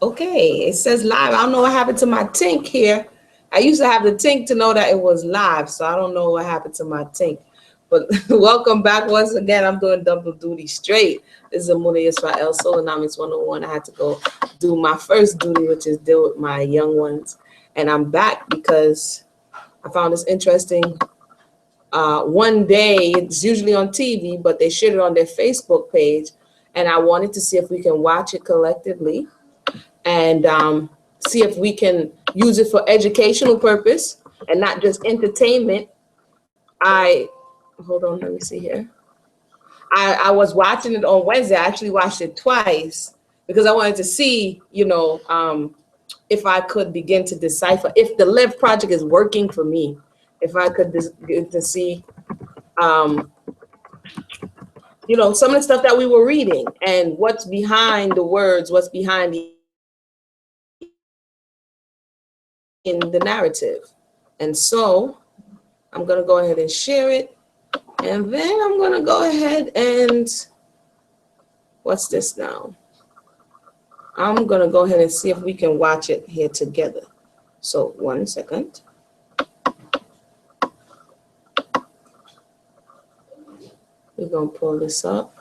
Okay, it says live. I don't know what happened to my tink here. I used to have the tink to know that it was live, so I don't know what happened to my tink. But welcome back once again. I'm doing double duty straight. This is Amuna Israel Solonomics 101. I had to go do my first duty, which is deal with my young ones. And I'm back because I found this interesting. One day, it's usually on TV, but they shared it on their Facebook page. And I wanted to see if we can watch it collectively and see if we can use it for educational purpose and not just entertainment. Hold on, let me see here. I was watching it on Wednesday. I actually watched it twice because I wanted to see, if I could begin to decipher if the Live Project is working for me. If I could get to see, some of the stuff that we were reading and what's behind the words, what's behind the in the narrative. And so I'm going to go ahead and share it. And then I'm going to go ahead and, what's this now? I'm going to go ahead and see if we can watch it here together. So 1 second. We're going to pull this up.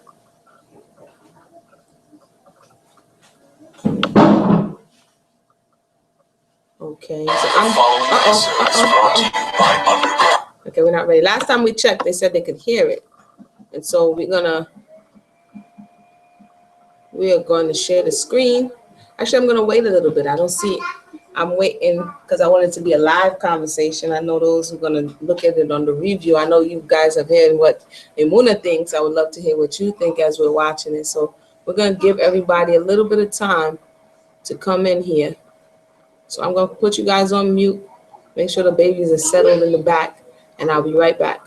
Okay. Okay, we're not ready. Last time we checked, they said they could hear it. And so we are going to share the screen. Actually, I'm going to wait a little bit. I don't see it. I'm waiting because I want it to be a live conversation. I know those who are going to look at it on the review. I know you guys have heard what Imuna thinks. I would love to hear what you think as we're watching it. So we're going to give everybody a little bit of time to come in here. So I'm going to put you guys on mute. Make sure the babies are settled in the back, and I'll be right back.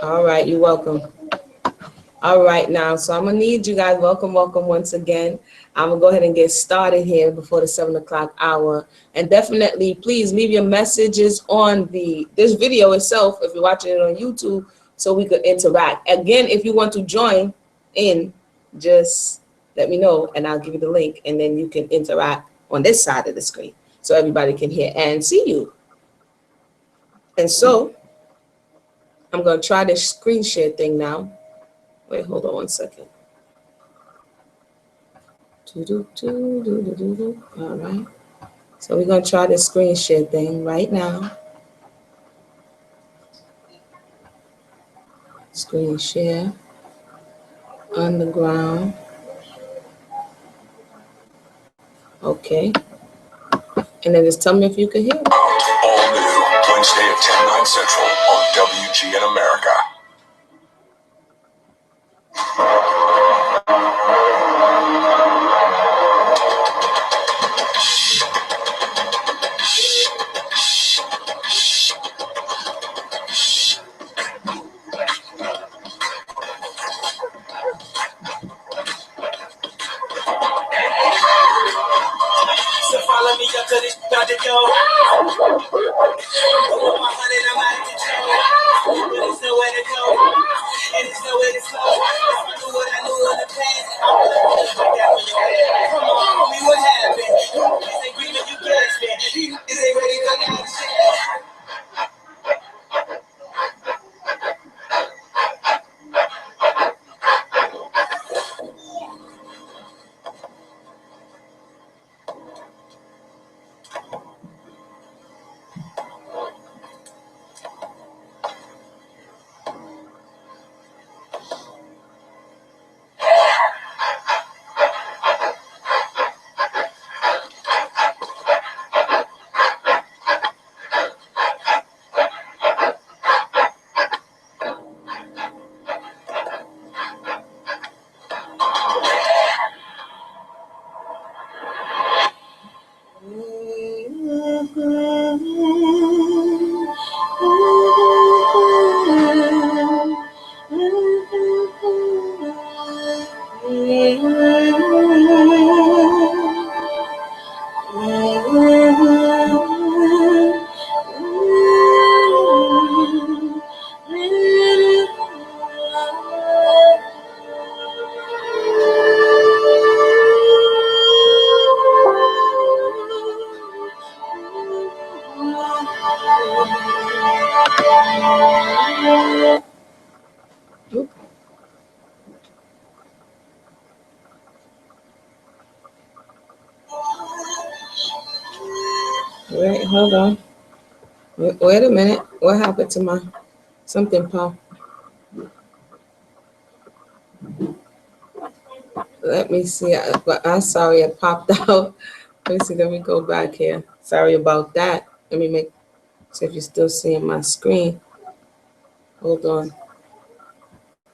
All right, you're welcome. All right, now, so I'm gonna need you guys. Welcome once again. I'm gonna go ahead and get started here before the 7 o'clock hour. And definitely, please leave your messages on this video itself if you're watching it on YouTube, so we could interact. Again, if you want to join in, just let me know, and I'll give you the link, and then you can interact on this side of the screen, so everybody can hear and see you. And so, I'm gonna try this screen share thing now. Wait, hold on 1 second. All right. So we're going to try this screen share thing right now. Screen share. Underground. Okay. And then just tell me if you can hear it. All new Wednesday at 10, 9 Central on WGN America. So follow me up to this about to go. With my honey, I'm out of control. But it's nowhere to go. And it's nowhere to slow. If I knew what I knew in the past, I would have been like that when you're head. Come on, homie, what happened? Is they breathing, you gasping? Is they ready to go out of shit? Wait, hold on. Wait a minute. What happened to my something, Paul? Let me see. I'm sorry, it popped out. Let me see. Let me go back here. Sorry about that. Let me see if you're still seeing my screen. Hold on.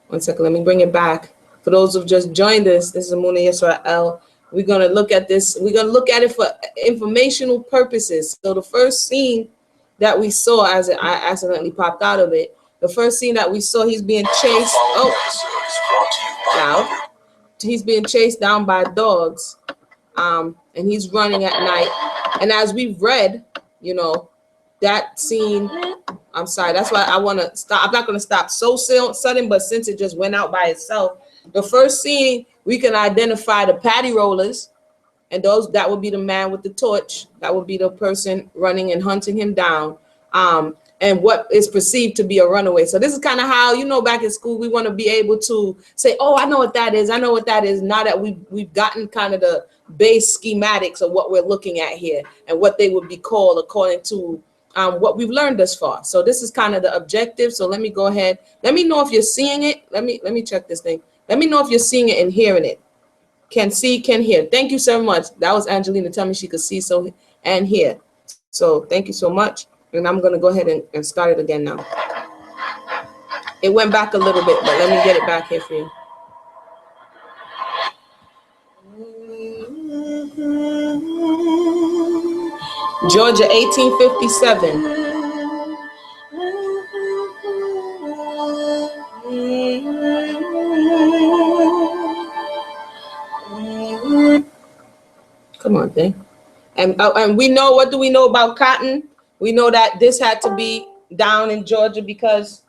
1 second. Let me bring it back. For those who've just joined us, this is Amuna Yisrael. We're going to look at this. We're going to look at it for informational purposes. So the first scene that we saw, as I accidentally popped out of it, the first scene that we saw, he's being chased. Oh, loud. He's being chased down by dogs, and he's running at night. And as we've read, you know, that scene, I'm sorry, that's why I want to stop. I'm not going to stop so sudden, but since it just went out by itself, the first scene, we can identify the patty rollers, and that would be the man with the torch. That would be the person running and hunting him down. And what is perceived to be a runaway. So this is kind of how, you know, back in school, we want to be able to say, oh, I know what that is. I know what that is. Now that we've gotten kind of the base schematics of what we're looking at here and what they would be called according to what we've learned thus far. So this is kind of the objective. So let me go ahead. Let me know if you're seeing it. Let me check this thing. Let me know if you're seeing it and hearing it. Can see, can hear. Thank you so much. That was Angelina telling me she could see and hear. So thank you so much. And I'm going to go ahead and start it again now. It went back a little bit, but let me get it back here for you. Georgia, 1857. Come on, thing. And we know, what do we know about cotton? We know that this had to be down in Georgia because,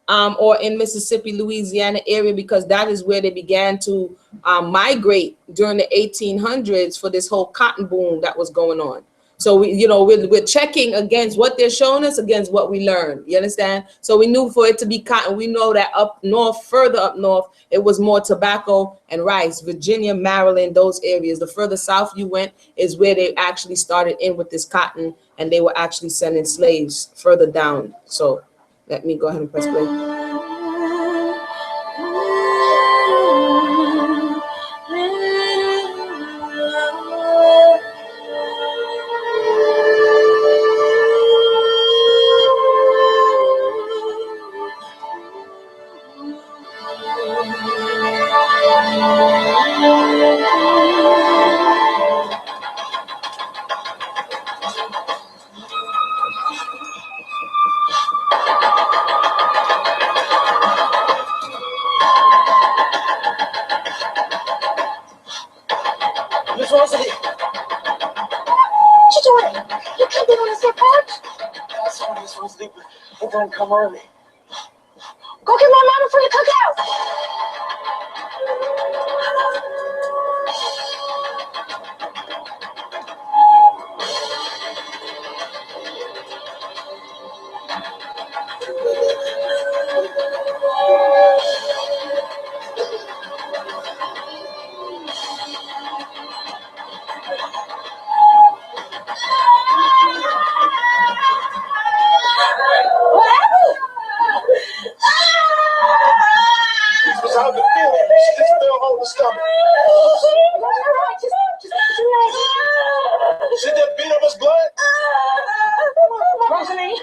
or in Mississippi, Louisiana area, because that is where they began to migrate during the 1800s for this whole cotton boom that was going on. So we're checking against what they're showing us against what we learned. You understand? So we knew for it to be cotton, we know that up north, further up north, it was more tobacco and rice. Virginia, Maryland, those areas. The further south you went is where they actually started in with this cotton, and they were actually sending slaves further down. So let me go ahead and press play. You can't be on this porch. Sorry, this one's sleeping. It don't come early. Go get my mama for the cookout. How's the feeling? She just fell on the stomach. Should that beat up his blood? Rosalie?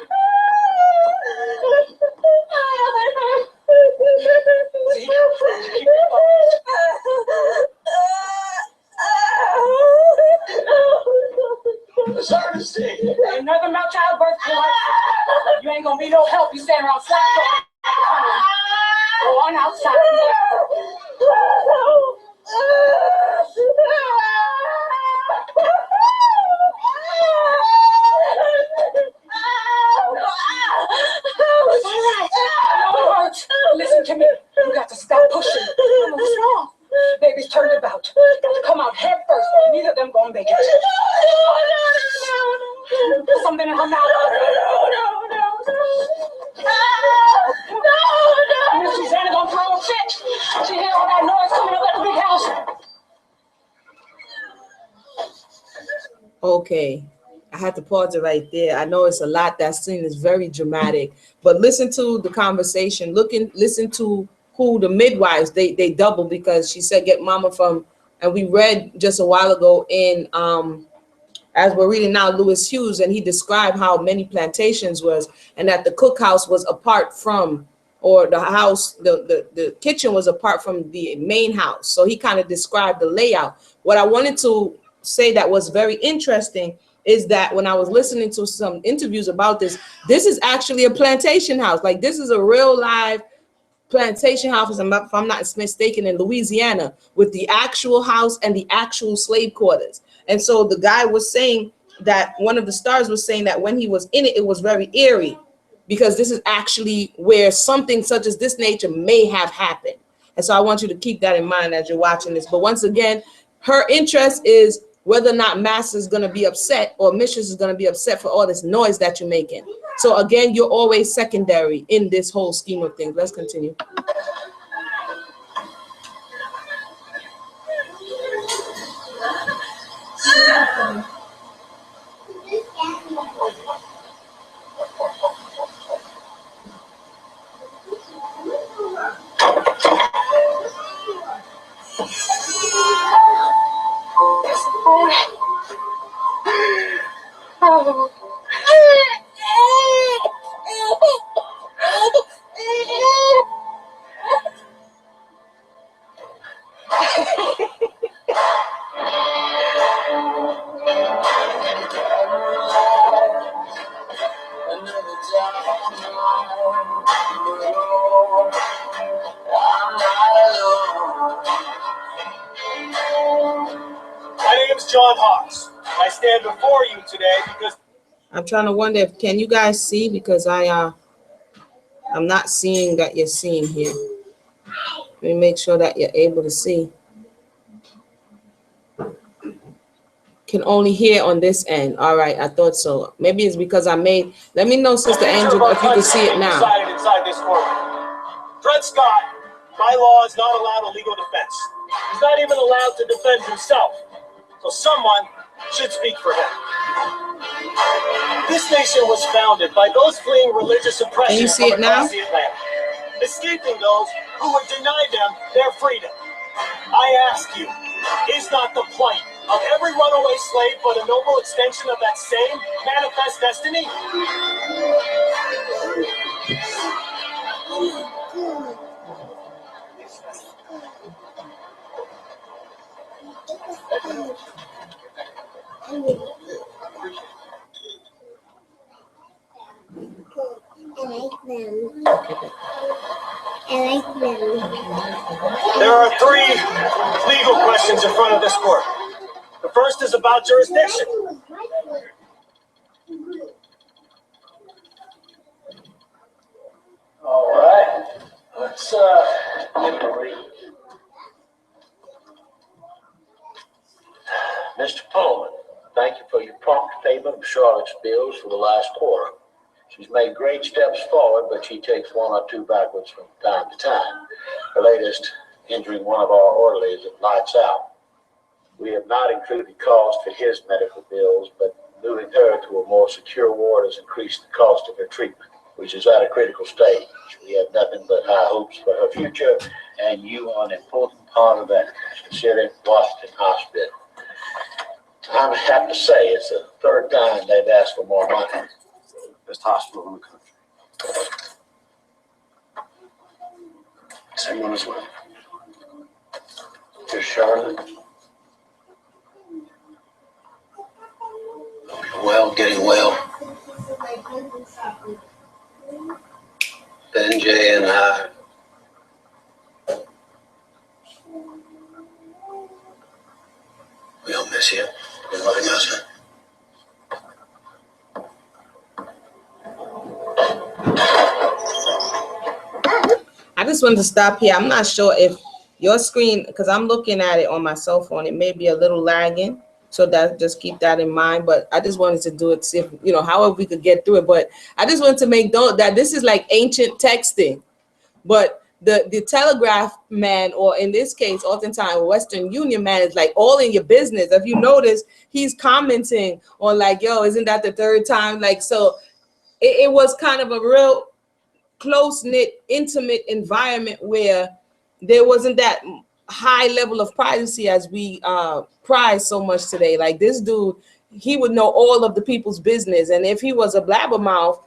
It's hard to see. Ain't nothing about childbirth, boy. You ain't gonna be no help. You stand around slack talking. Go on outside. Listen to me. You got to stop pushing. Mama, what's wrong? Baby's turned about. Got to come out head first. Neither of them gonna make it. Put something in her mouth. Miss Susanna gonna throw a fit. She hear all that noise coming up at the big house. Okay, I had to pause it right there. I know it's a lot. That scene is very dramatic, but listen to the conversation. Listen to who the midwives, they double, because she said get mama from, and we read just a while ago in as we're reading now, Lewis Hughes, and he described how many plantations was, and that the cookhouse was apart from, or the house, the kitchen was apart from the main house. So he kind of described the layout. What I wanted to say that was very interesting is that when I was listening to some interviews about this is actually a plantation house. Like, this is a real live plantation house, if I'm not mistaken, in Louisiana, with the actual house and the actual slave quarters. And so the guy was saying that, one of the stars was saying that when he was in it, it was very eerie, because this is actually where something such as this nature may have happened. And so I want you to keep that in mind as you're watching this. But once again, her interest is whether or not Master is going to be upset, or Mistress is going to be upset for all this noise that you're making. So again, you're always secondary in this whole scheme of things. Let's continue. My name's John Hawks. I stand before you today because I'm trying to wonder if, can you guys see, because I'm not seeing that you're seeing here. Let me make sure that you're able to see. Can only hear on this end. All right, I thought so. Maybe it's because I made, let me know, Sister Angel, if you can see it now. Inside this court. Dred Scott, by law, is not allowed a legal defense. He's not even allowed to defend himself. So someone should speak for him. This nation was founded by those fleeing religious oppression. Can you see it now? Escaping those who would deny them their freedom. I ask you, is not the plight of every runaway slave but a noble extension of that same manifest destiny? I like them. There are three legal questions in front of this court. The first is about jurisdiction. prompt payment of Charlotte's bills for the last quarter. She's made great steps forward, but she takes one or two backwards from time to time. Her latest, injuring one of our orderlies at Lights Out. We have not included cost for his medical bills, but moving her to a more secure ward has increased the cost of her treatment, which is at a critical stage. We have nothing but high hopes for her future, and you are an important part of that. Consider Washington Hospital. I have to say, it's the third time they've asked for more money. Best hospital in the country. Same one as well. Just Charlotte. Well, getting well. Ben, Jay, and I. We all miss you. We love you, Master. I just wanted to stop here. I'm not sure if your screen, because I'm looking at it on my cell phone, it may be a little lagging. So that, just keep that in mind. But I just wanted to do it, see if, however we could get through it. But I just wanted to make note that this is like ancient texting. But the telegraph man, or in this case, oftentimes Western Union man, is like all in your business. If you notice, he's commenting on like, yo, isn't that the third time? Like, so it was kind of a real close-knit, intimate environment where there wasn't that high level of privacy as we prize so much today. Like this dude, he would know all of the people's business, and if he was a blabbermouth,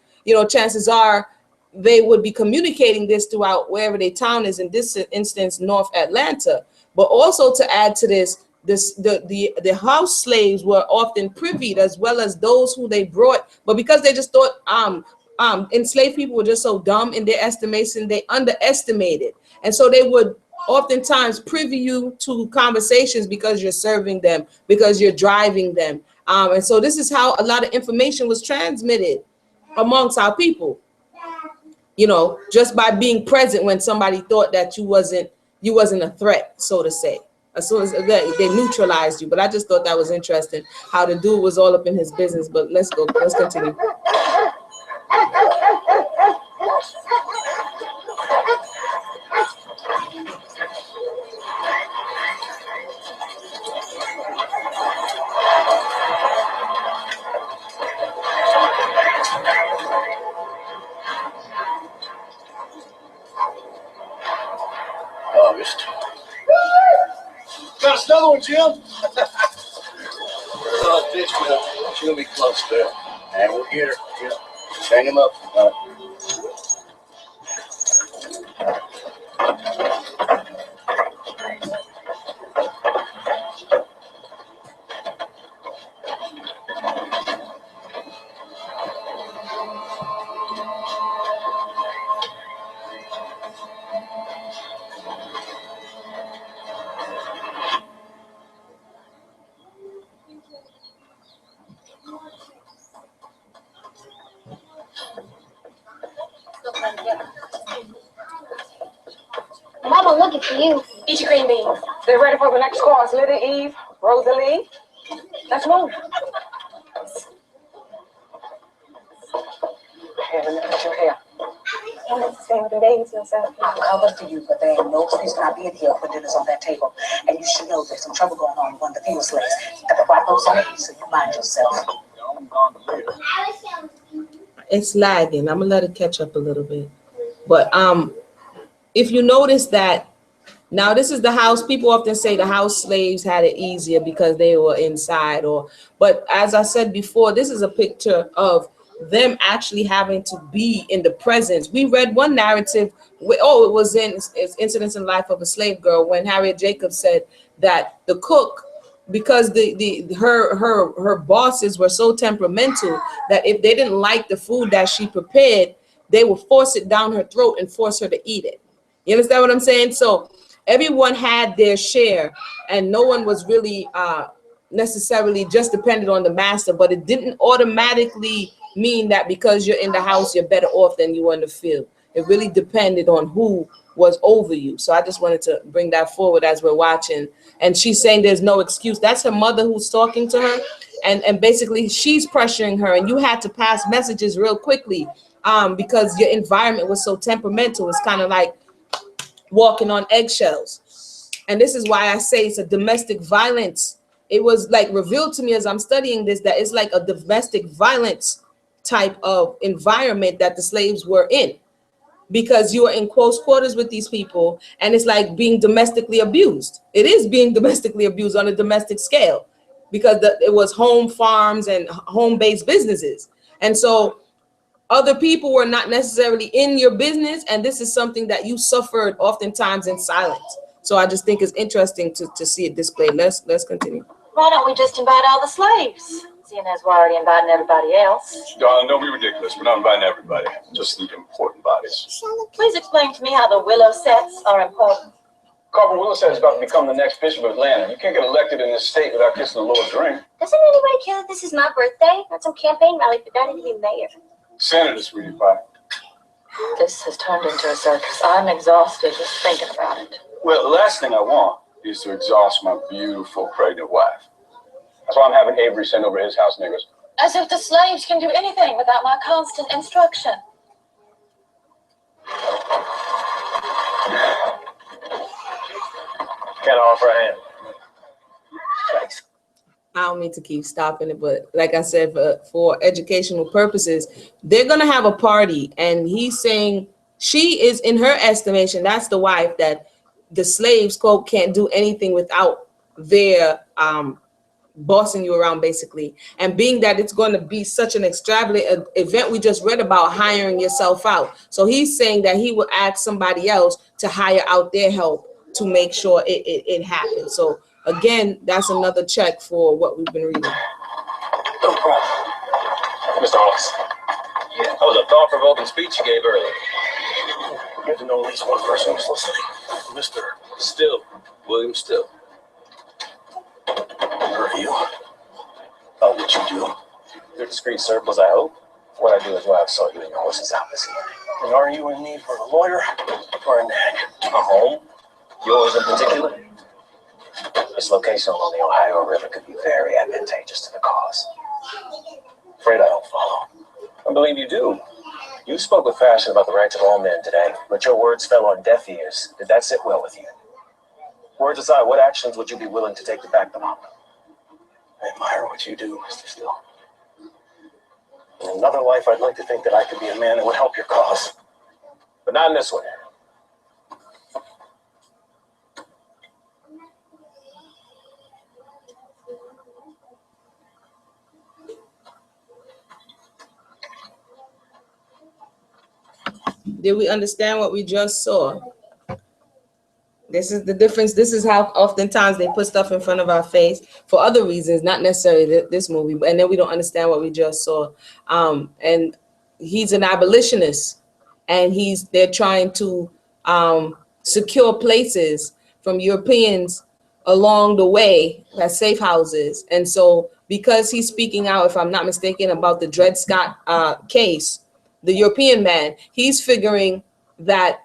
chances are they would be communicating this throughout wherever their town is, in this instance North Atlanta. But also to add to this, the house slaves were often privied, as well as those who they brought, but because they just thought enslaved people were just so dumb in their estimation, they underestimated, and so they would oftentimes privy you to conversations because you're serving them, because you're driving them. And so this is how a lot of information was transmitted amongst our people, just by being present when somebody thought that you wasn't a threat, so to say. As soon as they neutralized you. But I just thought that was interesting, how the dude was all up in his business. But let's continue. August. Got us another one, Jim? Oh, bitch, man. She's gonna be close there. And we'll get her. Yeah. Just hang him up. Mama, looking for you. Eat your green beans. They're ready for the next course. Little Eve, Rosalie. Let's move. Here, let me put your hair. I'm not staying with the babies yourself. I'll cover for you, but there ain't no excuse not being here for dinner's on that table. And you should know there's some trouble going on with one of the field slaves. Got the white folks on it, so you mind yourself. It's lagging. I'm gonna let it catch up a little bit. But if you notice that now this is the house, people often say the house slaves had it easier because they were inside, but as I said before, this is a picture of them actually having to be in the presence. We read one narrative, it was in Incidents in the Life of a Slave Girl, when Harriet Jacobs said that the cook, because her bosses were so temperamental that if they didn't like the food that she prepared, they would force it down her throat and force her to eat it. You understand what I'm saying? So everyone had their share, and no one was really necessarily just dependent on the master, but it didn't automatically mean that because you're in the house, you're better off than you were in the field. It really depended on who was over you. So I just wanted to bring that forward as we're watching. And she's saying there's no excuse. That's her mother who's talking to her. and basically she's pressuring her, and you had to pass messages real quickly because your environment was so temperamental. It's kind of like walking on eggshells. And this is why I say it's a domestic violence. It was like revealed to me as I'm studying this that it's like a domestic violence type of environment that the slaves were in, because you are in close quarters with these people, and it's like being domestically abused. It is being domestically abused on a domestic scale, because it was home farms and home-based businesses. And so other people were not necessarily in your business, and this is something that you suffered oftentimes in silence. So I just think it's interesting to see it displayed. Let's continue. Why don't we just invite all the slaves? Seeing as we're already inviting everybody else. Darling, don't be ridiculous. We're not inviting everybody, just the important bodies. Please explain to me how the willow sets are important. Carver Willis is about to become the next bishop of Atlanta. You can't get elected in this state without kissing the Lord's ring. Doesn't anybody care that this is my birthday? Not some campaign rally for Daddy to be mayor. Senator, sweetie pie. This has turned into a circus. I'm exhausted just thinking about it. Well, the last thing I want is to exhaust my beautiful pregnant wife. That's why I'm having Avery send over his house niggas. As if the slaves can do anything without my constant instruction. Can I offer a hand? Thanks. I don't mean to keep stopping it, but like I said, for educational purposes, they're going to have a party. And he's saying she is, in her estimation, that's the wife, that the slaves, quote, can't do anything without their bossing you around, basically. And being that it's going to be such an extravagant event, we just read about hiring yourself out. So he's saying that he will ask somebody else to hire out their help to make sure it happens. So again, that's another check for what we've been reading. No problem. Mr. Hawks. Yeah, that was a thought-provoking speech you gave earlier. You have to know at least one person who's listening. Mr. Still, William Still. Review. About what you do. Your discreet surplus, I hope. What I do is why I saw you in your horse's office here. And are you in need for a lawyer or a nag? A home? Yours in particular? This location along the Ohio River could be very advantageous to the cause. Afraid I don't follow. I believe you do. You spoke with fashion about the rights of all men today, but your words fell on deaf ears. Did that sit well with you? Words aside, what actions would you be willing to take to back them up? I admire what you do, Mr. Still. In another life, I'd like to think that I could be a man that would help your cause. But not in this one. Did we understand what we just saw? This is the difference. This is how oftentimes they put stuff in front of our face for other reasons, not necessarily this movie, and then we don't understand what we just saw. And he's an abolitionist, and they're trying to secure places from Europeans along the way as safe houses. And so because he's speaking out, if I'm not mistaken, about the Dred Scott case, the European man, he's figuring that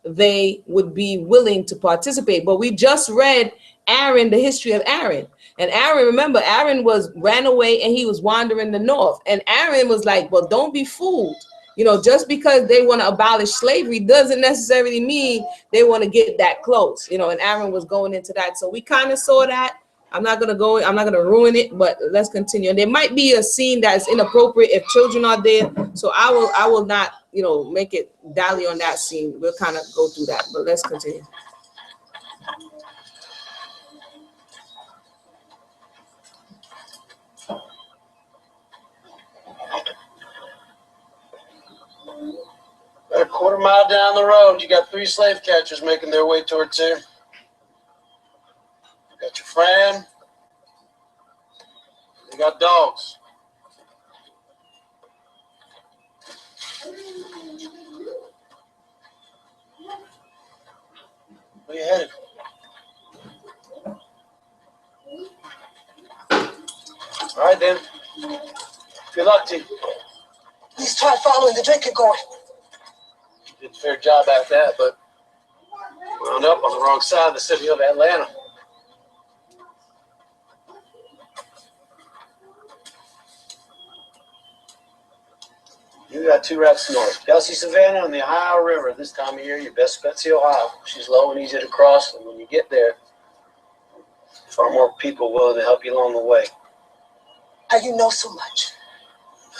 they would be willing to participate. But we just read Aaron, the history of Aaron. And Aaron, remember, Aaron ran away and he was wandering the north. And Aaron was like, well, don't be fooled. You know, just because they want to abolish slavery doesn't necessarily mean they want to get that close. You know, and Aaron was going into that. So we kind of saw that. I'm not going to ruin it, but let's continue. And there might be a scene that's inappropriate if children are there. So I will not, you know, make it dally on that scene. We'll kind of go through that, but let's continue. A quarter mile down the road, you got 3 slave catchers making their way towards here. You got your friend. You got dogs. Where you headed? All right, then. Good luck to you. Please try following the drinking gourd. Did a fair job at that, but wound up on the wrong side of the city of Atlanta. You got 2 routes north. Kelsey Savannah on the Ohio River. This time of year, your best bet's the Ohio. She's low and easy to cross, and when you get there, far more people willing to help you along the way. How you know so much?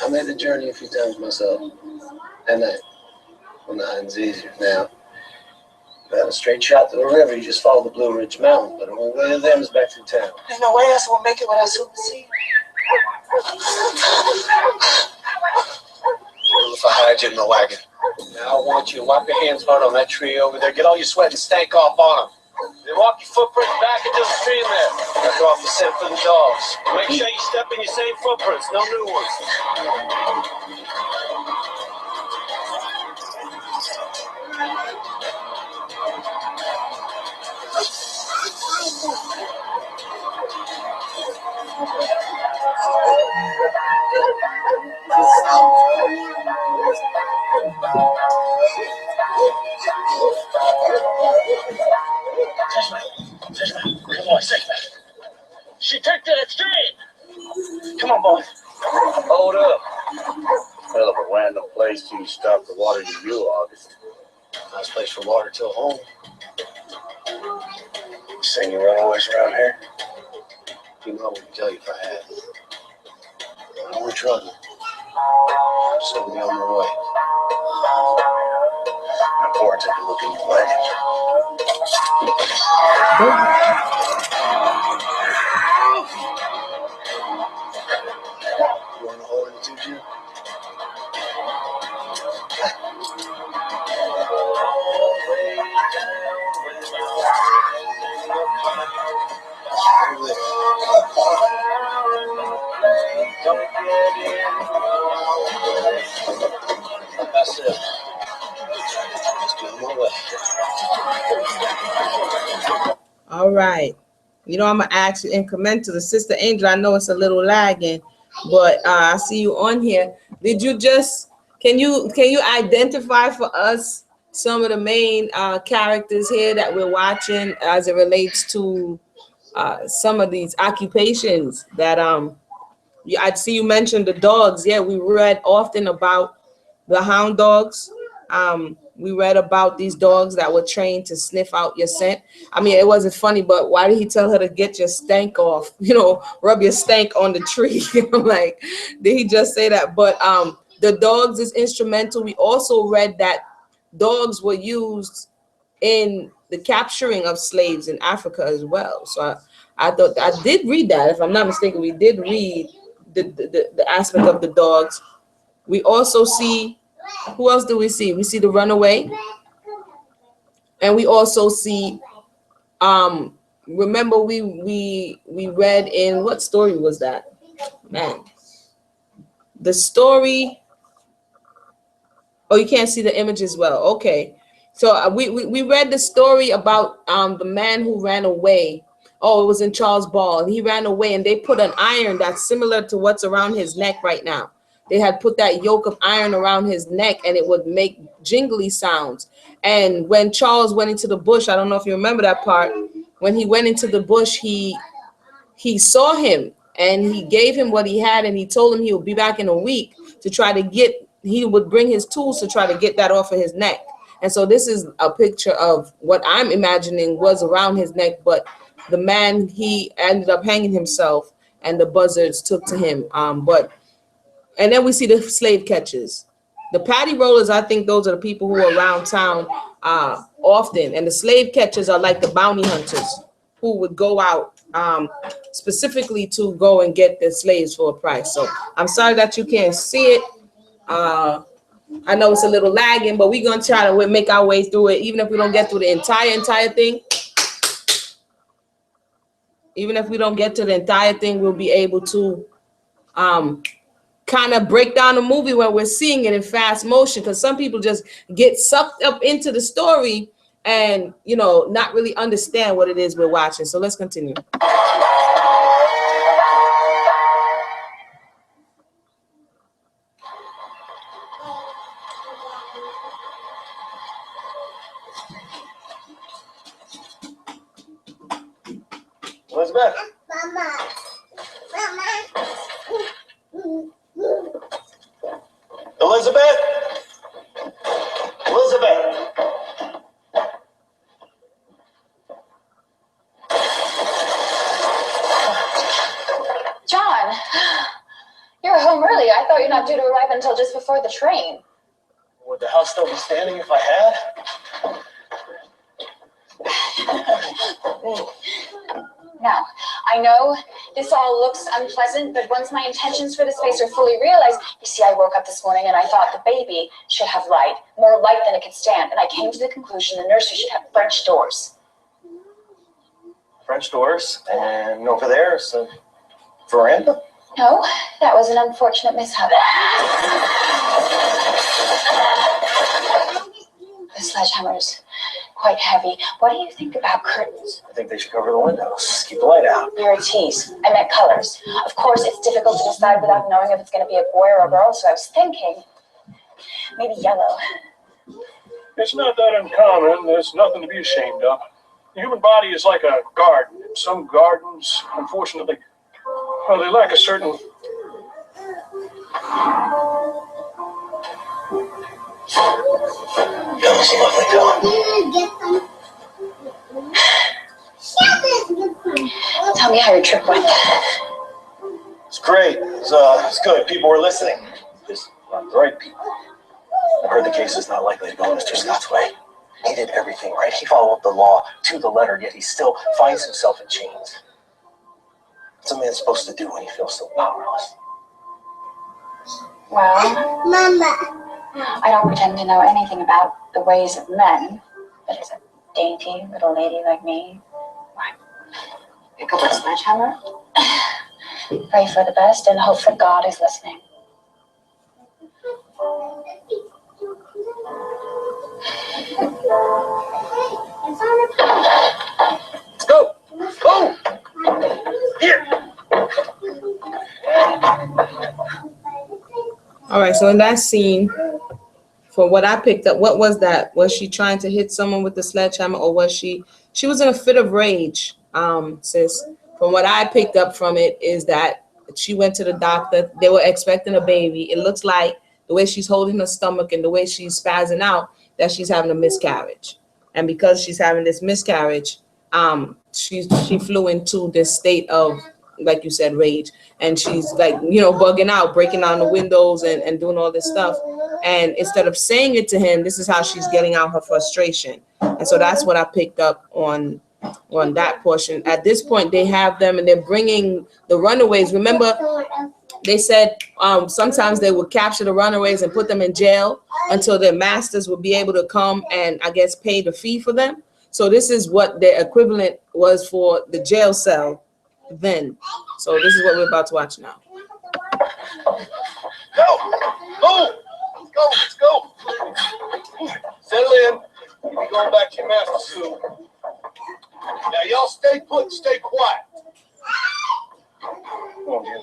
I made the journey a few times myself, and nothing's easier now. You had a straight shot to the river. You just follow the Blue Ridge Mountain, but the only way to them is back through town. Ain't no way else we'll make it without Super C. If I hide you in the wagon. Now I want you to wipe your hands hard on that tree over there. Get all your sweat and stank off on them. Then walk your footprints back into the stream there. Knock off the scent for the dogs. Make sure you step in your same footprints, no new ones. Come on, say that. She took to the stream. Come on, boy. Hold up. Hell of a random place to stop the water to you, August. Nice place for water till home. Seen any runaways around here? You know I wouldn't tell you if I had. I'm only trucking. Send me on my way. Now, before I take a look in your wagon. You want to hold it too, Jim? That's it. Let's get on my way. All right. You know, I'm gonna ask you incremental. Sister Angel, I know it's a little lagging, but I see you on here. Did you just can you identify for us some of the main characters here that we're watching as it relates to some of these occupations that I see you mentioned the dogs. Yeah, we read often about the hound dogs. We read about these dogs that were trained to sniff out your scent. I mean, it wasn't funny, but why did he tell her to get your stank off? You know, rub your stank on the tree. I'm like, did he just say that? But the dogs is instrumental. We also read that dogs were used in the capturing of slaves in Africa as well. So I thought I did read that. If I'm not mistaken, we did read the aspect of the dogs. We also see, who else do we see? We see the runaway, and we also see remember we read in, what story was that, man? The story, oh, you can't see the image as well. Okay, so we read the story about the man who ran away. Oh, it was in Charles Ball. He ran away, and they put an iron that's similar to what's around his neck right now. They had put that yoke of iron around his neck, and it would make jingly sounds. And when Charles went into the bush, I don't know if you remember that part, when he went into the bush, he saw him, and he gave him what he had, and he told him he would be back in a week to try to get, he would bring his tools to try to get that off of his neck. And so this is a picture of what I'm imagining was around his neck, but the man, he ended up hanging himself, and the buzzards took to him. And then we see the slave catchers. The patty rollers, I think those are the people who are around town often. And the slave catchers are like the bounty hunters who would go out specifically to go and get the slaves for a price. So I'm sorry that you can't see it. I know it's a little lagging, but we're going to try to make our way through it. Even if we don't get through the entire thing. Even if we don't get to the entire thing, we'll be able to kind of break down the movie when we're seeing it in fast motion, because some people just get sucked up into the story and, you know, not really understand what it is we're watching. So let's continue. Elizabeth. Elizabeth? Elizabeth? John, you're home early. I thought you're not due to arrive until just before the train. Would the house still be standing if I had? Now, I know this all looks unpleasant, but once my intentions for the space are fully realized, you see, I woke up this morning and I thought the baby should have light, more light than it could stand, and I came to the conclusion the nursery should have French doors. French doors, and over there is a veranda. No, that was an unfortunate mishap. The sledgehammer's quite heavy. What do you think about curtains? I think they should cover the windows. Keep the light out. You're a tease. I meant colors. Of course, it's difficult to decide without knowing if it's going to be a boy or a girl, so I was thinking maybe yellow. It's not that uncommon. There's nothing to be ashamed of. The human body is like a garden. Some gardens, unfortunately, well, they lack a certain... That was a lovely Tell me how your trip went. It's great. It's good. People were listening. Just not the right people. I heard the case is not likely to go Mr. Scott's way. He did everything right. He followed the law to the letter, yet he still finds himself in chains. What's a man supposed to do when he feels so powerless? Well, Mama, I don't pretend to know anything about the ways of men, but as a dainty little lady like me, why, pick up a sledgehammer, pray for the best, and hope that God is listening. Let's go! Go! Here! All right, so in that scene, from what I picked up, what was that? Was she trying to hit someone with the sledgehammer, or was she was in a fit of rage, sis? From what I picked up from it is that she went to the doctor. They were expecting a baby. It looks like the way she's holding her stomach and the way she's spazzing out that she's having a miscarriage. And because she's having this miscarriage, she flew into this state of, like you said, rage. And she's like, bugging out, breaking down the windows and doing all this stuff. And instead of saying it to him, this is how she's getting out her frustration. And so that's what I picked up on that portion. At this point, they have them and they're bringing the runaways. Remember, they said sometimes they would capture the runaways and put them in jail until their masters would be able to come and, I guess, pay the fee for them. So this is what the equivalent was for the jail cell then. So this is what we're about to watch now. Go! Let's go! Settle in. We're going back to your master soon. Now, y'all stay put and stay quiet. Come on, Jim.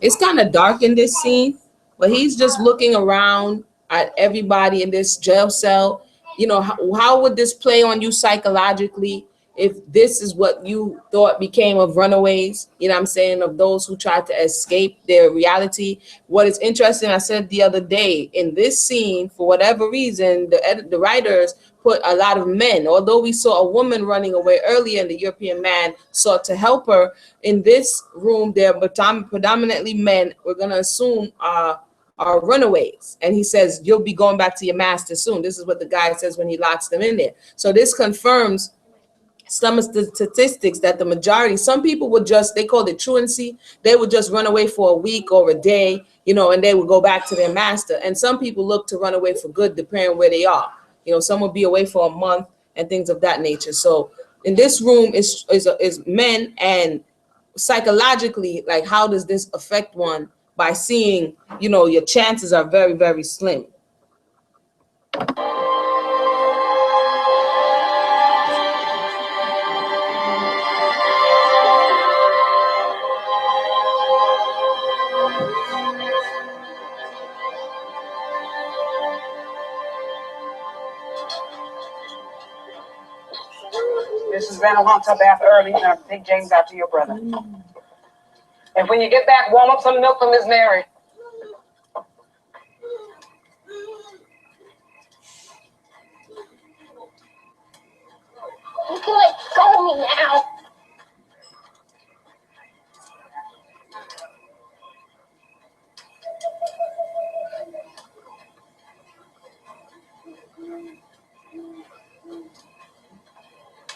It's kind of dark in this scene, but he's just looking around at everybody in this jail cell. How would this play on you psychologically if this is what you thought became of runaways, what I'm saying, of those who tried to escape their reality? What is interesting, I said the other day, in this scene, for whatever reason, the writers put a lot of men. Although we saw a woman running away earlier and the European man sought to help her, in this room, they're predominantly men. We're going to assume are runaways. And he says, you'll be going back to your master soon. This is what the guy says when he locks them in there. So this confirms some of the statistics that the majority, some people would just, they called it truancy. They would just run away for a week or a day, and they would go back to their master. And some people look to run away for good, depending where they are. Some would be away for a month and things of that nature. So in this room is men, and psychologically, like, how does this affect one by seeing, you know, your chances are very, very slim. Mrs. Vanna wants her bath early and take James out to your brother. And when you get back, warm up some milk for Miss Mary. You can let go of me now.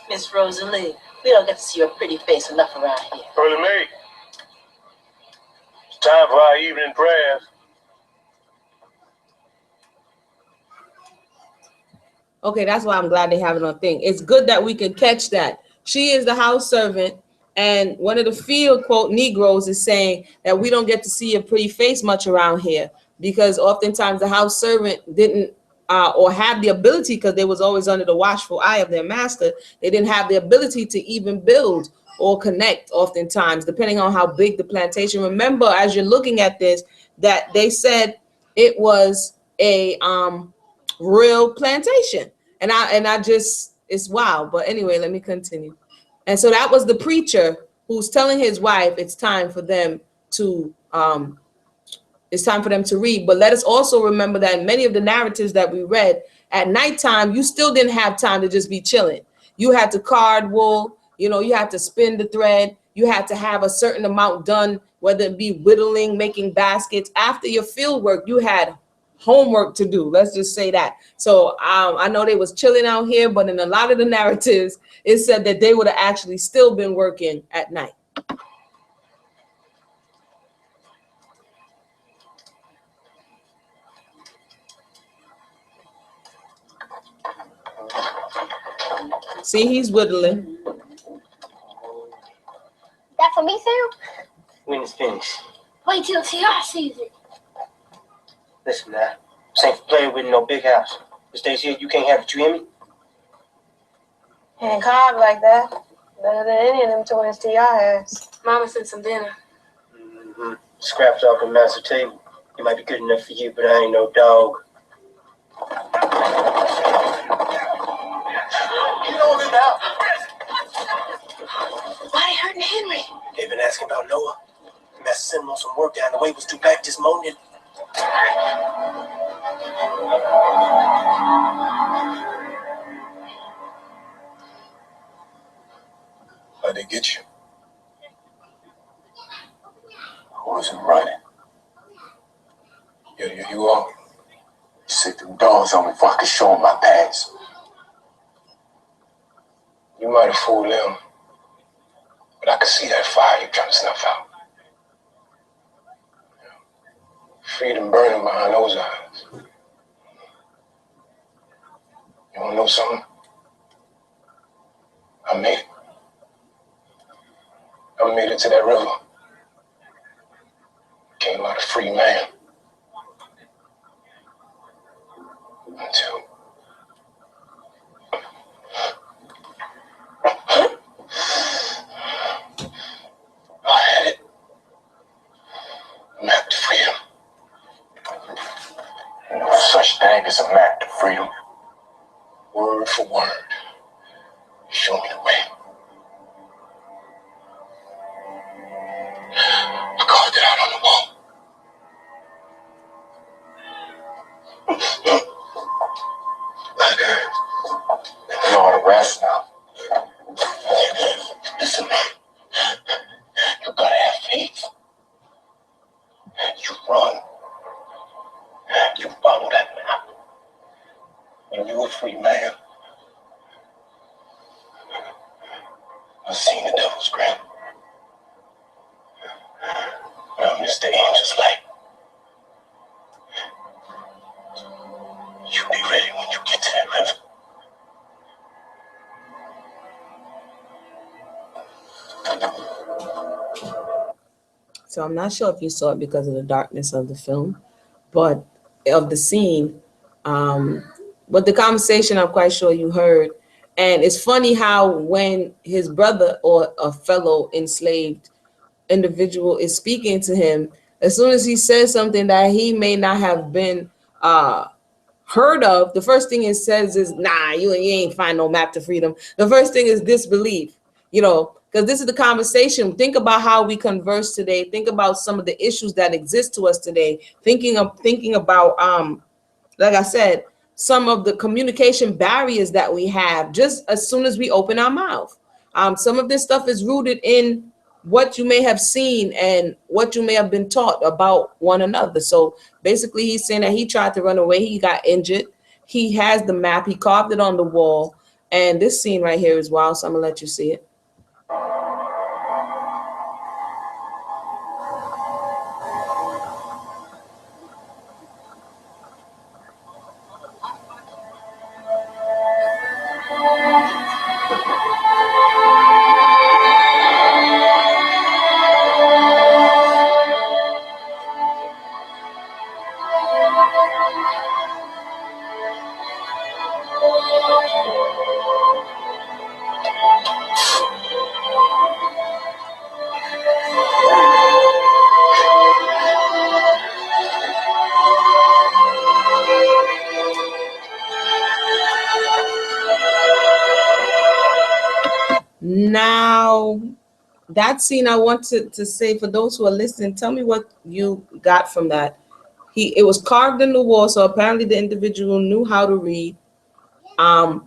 Miss Rosalie, we don't get to see your pretty face enough around here. Early May. It's time for our evening prayers. Okay, that's why I'm glad they have it on thing. It's good that we can catch that. She is the house servant, and one of the field, quote, Negroes is saying that we don't get to see a pretty face much around here, because oftentimes the house servant didn't or have the ability, because they was always under the watchful eye of their master. They didn't have the ability to even build or connect oftentimes, depending on how big the plantation. Remember, as you're looking at this, that they said it was a real plantation. And I just, it's wild. But anyway, let me continue. And so that was the preacher who's telling his wife it's time for them to read. But let us also remember that in many of the narratives that we read, at nighttime, you still didn't have time to just be chilling. You had to card wool, you know, you had to spin the thread, you had to have a certain amount done, whether it be whittling, making baskets. After your field work, you had homework to do. Let's just say that. So I know they was chilling out here, but in a lot of the narratives, it said that they would have actually still been working at night. See, he's whittling. That for me too? When it's finished. Wait till TR sees it. Listen, now. This ain't for playing with no big house. This stays here, you can't have it, you hear me? He ain't carved like that. Better than any of them twins TR has. Mama sent some dinner. Mm-hmm. Scraps off the master table. It might be good enough for you, but I ain't no dog. Get on it now. Why they hurting Henry? They've been asking about Noah. The master sent him on some work down the way, was due back this morning. How'd they get you? I wasn't running. Yeah, you are. You set them dogs on me before I could show them my past. You might have fooled them, but I could see that fire you're trying to snuff out. Freedom burning behind those eyes. You wanna know something? I made it. I made it to that river. Came out a free man. Until I had it. Map to freedom. No such thing as a map to freedom. Word for word. Show me the way. I carved it out on the wall. You know the rest now. Listen, man. You gotta have faith. You run. You follow that map. And you're a free man. I've seen the devil's grip. Now, Mr. Angel's light. You be ready when you get to that river. So I'm not sure if you saw it because of the darkness of the film, but of the scene. But the conversation, I'm quite sure you heard. And it's funny how when his brother or a fellow enslaved individual is speaking to him, as soon as he says something that he may not have been heard of, the first thing it says is, nah, you ain't find no map to freedom. The first thing is disbelief, you know, because this is the conversation. Think about how we converse today. Think about some of the issues that exist to us today. Thinking about, like I said, some of the communication barriers that we have just as soon as we open our mouth. Some of this stuff is rooted in what you may have seen and what you may have been taught about one another. So basically he's saying that he tried to run away. He got injured. He has the map. He carved it on the wall. And this scene right here is wild. So I'm gonna let you see it. Now, that scene, I want to say for those who are listening, tell me what you got from that. It was carved in the wall, so apparently the individual knew how to read. The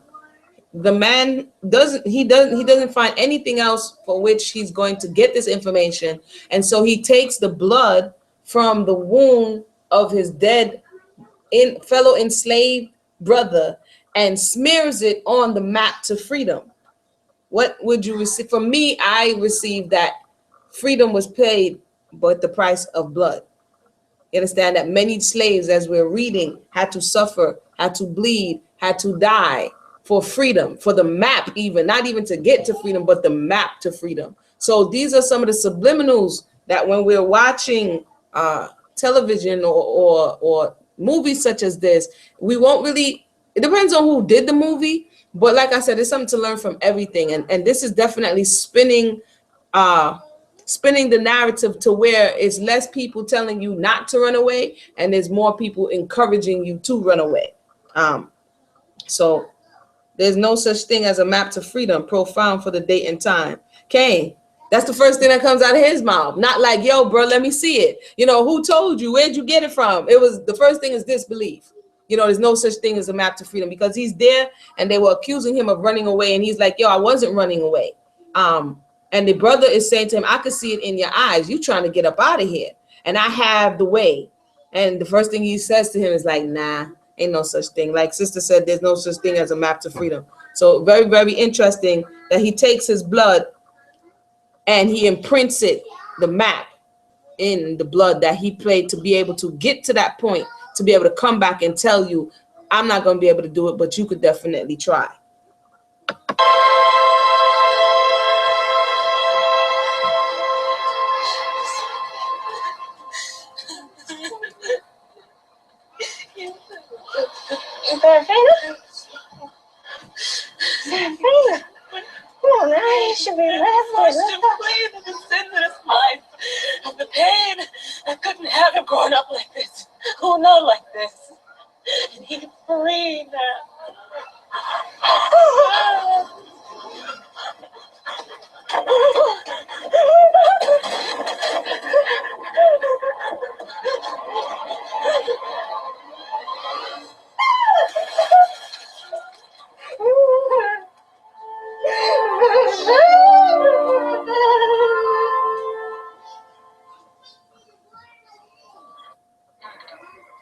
man doesn't find anything else for which he's going to get this information, and so he takes the blood from the wound of his dead fellow enslaved brother and smears it on the map to freedom. What would you receive? For me, I received that freedom was paid, but the price of blood. You understand that many slaves, as we're reading, had to suffer, had to bleed, had to die for freedom, for the map even, not even to get to freedom, but the map to freedom. So these are some of the subliminals that when we're watching television or movies such as this, we won't really, it depends on who did the movie. But like I said, it's something to learn from everything. And this is definitely spinning the narrative to where it's less people telling you not to run away, and there's more people encouraging you to run away. So there's no such thing as a map to freedom, profound for the date and time. Kane, that's the first thing that comes out of his mouth. Not like, yo, bro, let me see it. You know, who told you? Where'd you get it from? It was the first thing is disbelief. You know, there's no such thing as a map to freedom, because he's there and they were accusing him of running away. And he's like, yo, I wasn't running away. And the brother is saying to him, I could see it in your eyes. You trying to get up out of here. And I have the way. And the first thing he says to him is like, nah, ain't no such thing. Like sister said, there's no such thing as a map to freedom. So very, very interesting that he takes his blood and he imprints it, the map, in the blood that he played to be able to get to that point, to be able to come back and tell you, I'm not going to be able to do it, but you could definitely try. Serafina? Serafina? Come on now, you should be laughing. Please, the sinless life and the pain. I couldn't have him growing up like this. Oh, not like this. And he's free now.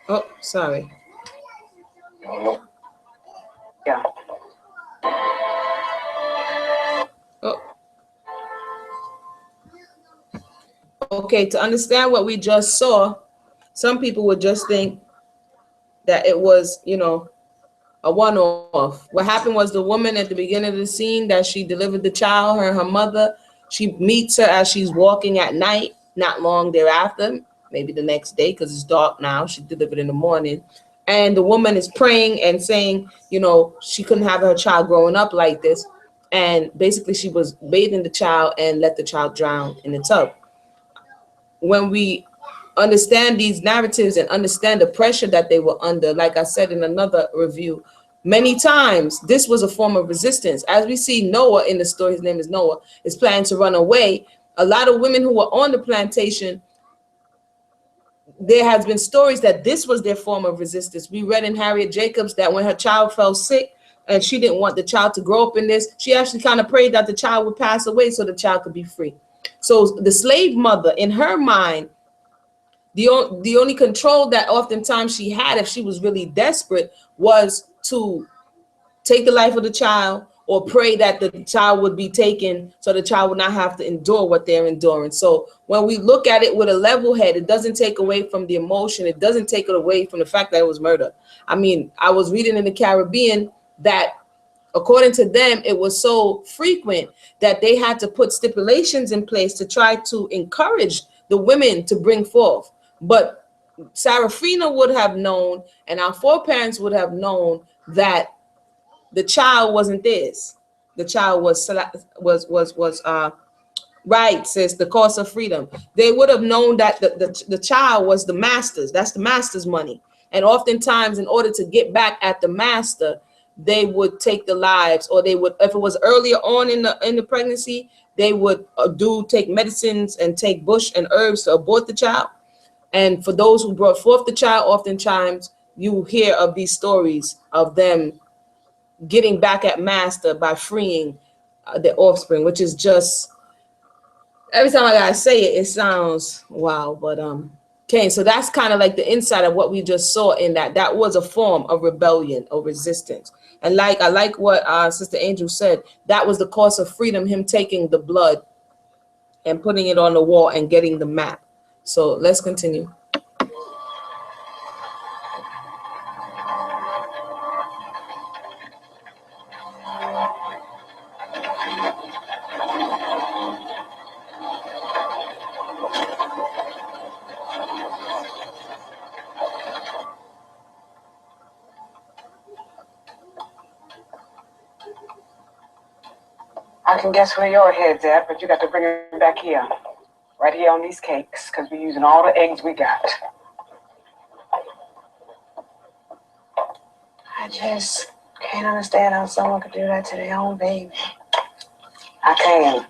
Oh, sorry. Yeah. Oh. Okay, to understand what we just saw, some people would just think that it was, you know, a one-off. What happened was the woman at the beginning of the scene that she delivered the child, her mother She meets her as she's walking at night, not long thereafter, maybe the next day, because it's dark now. She delivered in the morning. And the woman is praying and saying, you know, she couldn't have her child growing up like this. And basically she was bathing the child and let the child drown in the tub. When we understand these narratives and understand the pressure that they were under, like I said in another review, many times this was a form of resistance. As we see Noah in the story, his name is Noah, is planning to run away. A lot of women who were on the plantation, there has been stories that this was their form of resistance. We read in Harriet Jacobs that when her child fell sick and she didn't want the child to grow up in this, she actually kind of prayed that the child would pass away so the child could be free. So the slave mother, in her mind, the only control that oftentimes she had, if she was really desperate, was to take the life of the child or pray that the child would be taken so the child would not have to endure what they're enduring. So when we look at it with a level head, it doesn't take away from the emotion. It doesn't take it away from the fact that it was murder. I mean, I was reading in the Caribbean that according to them, it was so frequent that they had to put stipulations in place to try to encourage the women to bring forth. But Sarafina would have known, and our foreparents would have known, that the child wasn't theirs. The child was right, says the cost of freedom. They would have known that the child was the master's. That's the master's money. And oftentimes, in order to get back at the master, they would take the lives, or they would, if it was earlier on in the pregnancy, they would take medicines and take bush and herbs to abort the child. And for those who brought forth the child, oftentimes you hear of these stories of them getting back at master by freeing their offspring, which is just, every time I gotta say it, it sounds wow. But okay, so that's kind of like the inside of what we just saw in that was a form of rebellion or resistance. And I like what Sister Angel said, that was the cost of freedom, him taking the blood and putting it on the wall and getting the map. So let's continue. I can guess where your head's at, but you got to bring it back here. Right here on these cakes, because we're using all the eggs we got. I just can't understand how someone could do that to their own baby. I can.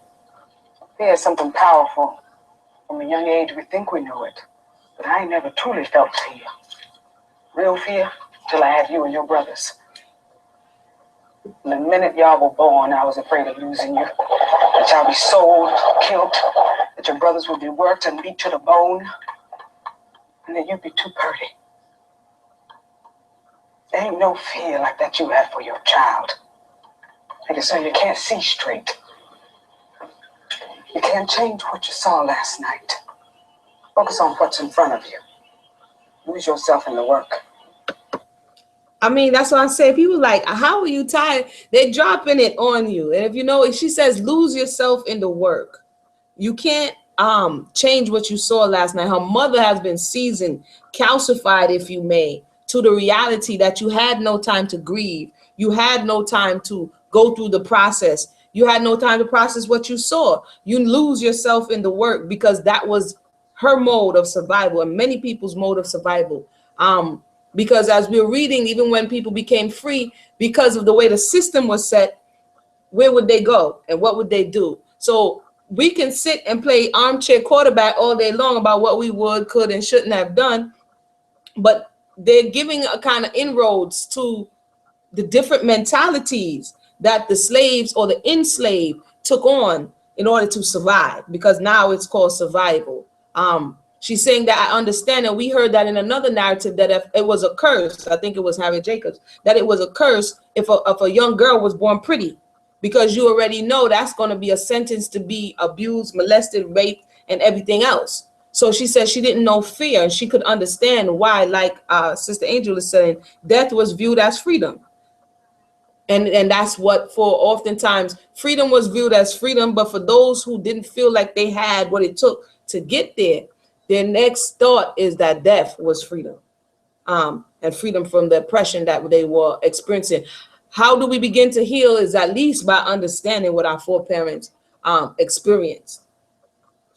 Fear is something powerful. From a young age, we think we know it. But I ain't never truly felt fear. Real fear, till I had you and your brothers. And the minute y'all were born, I was afraid of losing you. That y'all be sold, killed, that your brothers would be worked and beat to the bone, and that you'd be too pretty. There ain't no fear like that you had for your child. Like so you can't see straight. You can't change what you saw last night. Focus on what's in front of you. Lose yourself in the work. I mean, that's why I say, people like, how are you tired? They're dropping it on you. And if you know, if she says, lose yourself in the work, you can't change what you saw last night. Her mother has been seasoned, calcified, if you may, to the reality that you had no time to grieve. You had no time to go through the process. You had no time to process what you saw. You lose yourself in the work because that was her mode of survival and many people's mode of survival. Because as we're reading, even when people became free, because of the way the system was set, where would they go and what would they do? So we can sit and play armchair quarterback all day long about what we would, could, and shouldn't have done. But they're giving a kind of inroads to the different mentalities that the slaves or the enslaved took on in order to survive, because now it's called survival. She's saying that I understand, and we heard that in another narrative, that if it was a curse, I think it was Harriet Jacobs, that it was a curse if a young girl was born pretty, because you already know that's going to be a sentence to be abused, molested, raped, and everything else. So she said she didn't know fear, and she could understand why, like Sister Angel is saying, death was viewed as freedom. And that's what, for oftentimes freedom was viewed as freedom, but for those who didn't feel like they had what it took to get there, their next thought is that death was freedom, and freedom from the oppression that they were experiencing. How do we begin to heal? Is at least by understanding what our foreparents experienced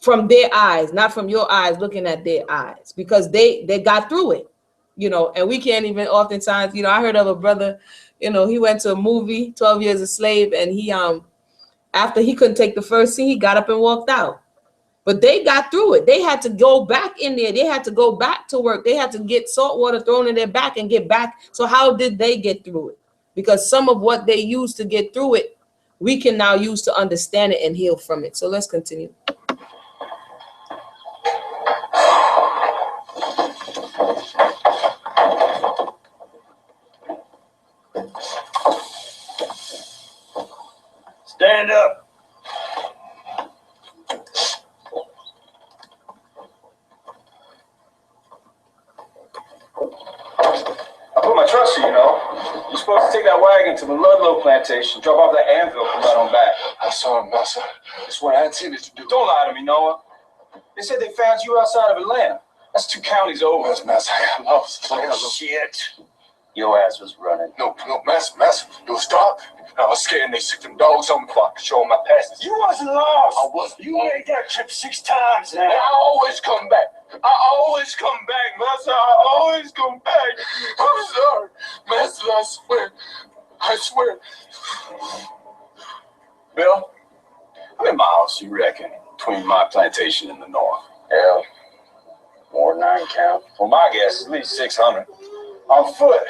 from their eyes, not from your eyes, looking at their eyes, because they got through it, you know. And we can't even, oftentimes, you know, I heard of a brother, you know, he went to a movie, 12 Years a Slave, and he after he couldn't take the first scene, he got up and walked out. But they got through it. They had to go back in there. They had to go back to work. They had to get salt water thrown in their back and get back. So how did they get through it? Because some of what they used to get through it, we can now use to understand it and heal from it. So let's continue. Stand up. I put my trust in you, know. You're supposed to take that wagon to the Ludlow plantation, drop off that anvil, come right on back. I'm sorry, Massa. That's what I intended to do. Don't lie to me, Noah. They said they found you outside of Atlanta. That's 2 counties over. Yes, Massa, I got lost. Oh, shit. Your ass was running. No, Massa, you'll stop. I was scared and they sick them dogs on me before I could show them my passes. You wasn't lost. I wasn't. You made that trip 6 times now. I always come back. I always come back, Massa. I always come back. I'm sorry. Massa, I swear. I swear. Bill, how many miles you reckon between my plantation and the north? Hell, more than I can count. Well, my guess is at least 600. On foot,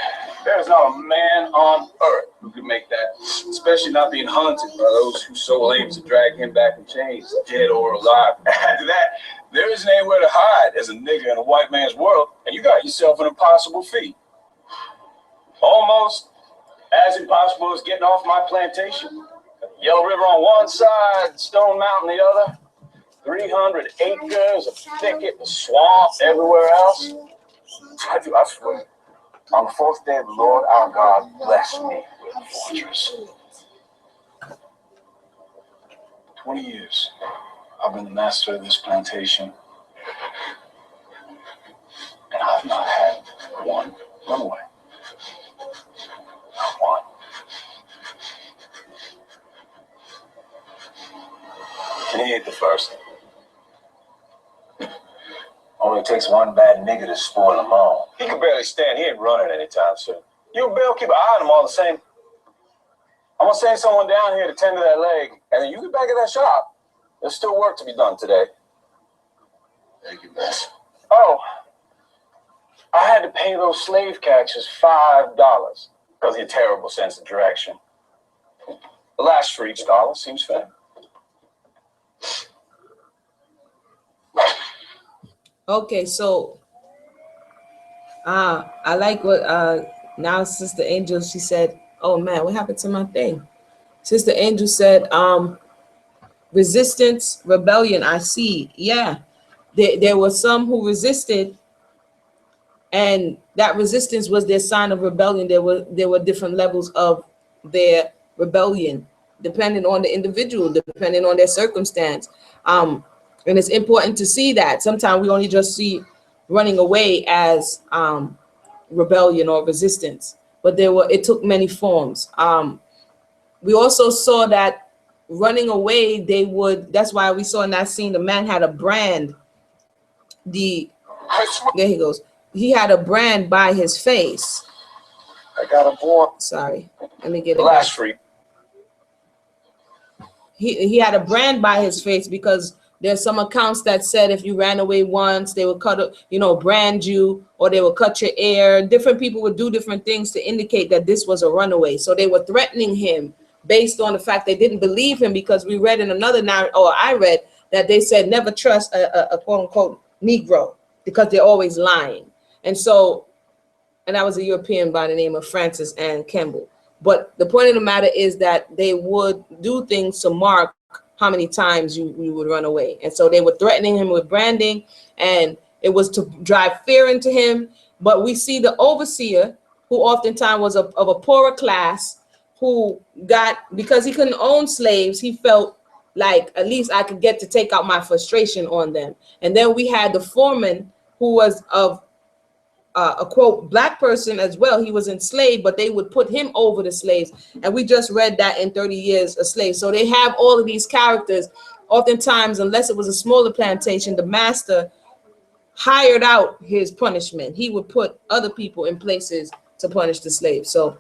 there's not a man on earth who could make that, especially not being hunted by those whose sole aim is to drag him back in chains, dead or alive. After that, there isn't anywhere to hide as a nigger in a white man's world, and you got yourself an impossible feat. Almost as impossible as getting off my plantation. Yellow River on one side, Stone Mountain the other. 300 acres of thicket and swamp everywhere else. I swear. On the 4th day of the Lord our God blessed me with a fortress. 20 years, I've been the master of this plantation, and I've not had one runaway. Not one. And he ain't the first. Only takes one bad nigga to spoil them all. He can barely stand. He ain't running anytime soon. You and Bill keep an eye on him all the same. I'm gonna send someone down here to tend to that leg, and then you get back at that shop. There's still work to be done today. Thank you, Massa. Oh, I had to pay those slave catchers $5 because of your terrible sense of direction. The last for each dollar seems fair. Okay, so I like what now Sister Angel, she said, oh man, what happened to my thing? Sister Angel said, resistance, rebellion, I see. Yeah, there were some who resisted, and that resistance was their sign of rebellion. There were different levels of their rebellion, depending on the individual, depending on their circumstance. And it's important to see that. Sometimes we only just see running away as rebellion or resistance, but it took many forms. We also saw that running away, that's why we saw in that scene, the man had a brand. There he goes. He had a brand by his face. I got a boy. Sorry, let me get it. Last free. He had a brand by his face, because there's some accounts that said if you ran away once, they would brand you, or they would cut your hair. Different people would do different things to indicate that this was a runaway. So they were threatening him based on the fact they didn't believe him, because we read in another narrative, or I read, that they said never trust a quote unquote Negro, because they're always lying. And that was a European by the name of Francis Ann Campbell. But the point of the matter is that they would do things to mark how many times you would run away. And so they were threatening him with branding, and it was to drive fear into him. But we see the overseer, who oftentimes was of a poorer class, who got, because he couldn't own slaves, he felt like at least I could get to take out my frustration on them. And then we had the foreman who was of a quote black person as well. He was enslaved, but they would put him over the slaves. And we just read that in 30 Years a Slave. So they have all of these characters. Oftentimes, unless it was a smaller plantation, the master hired out his punishment. He would put other people in places to punish the slaves. So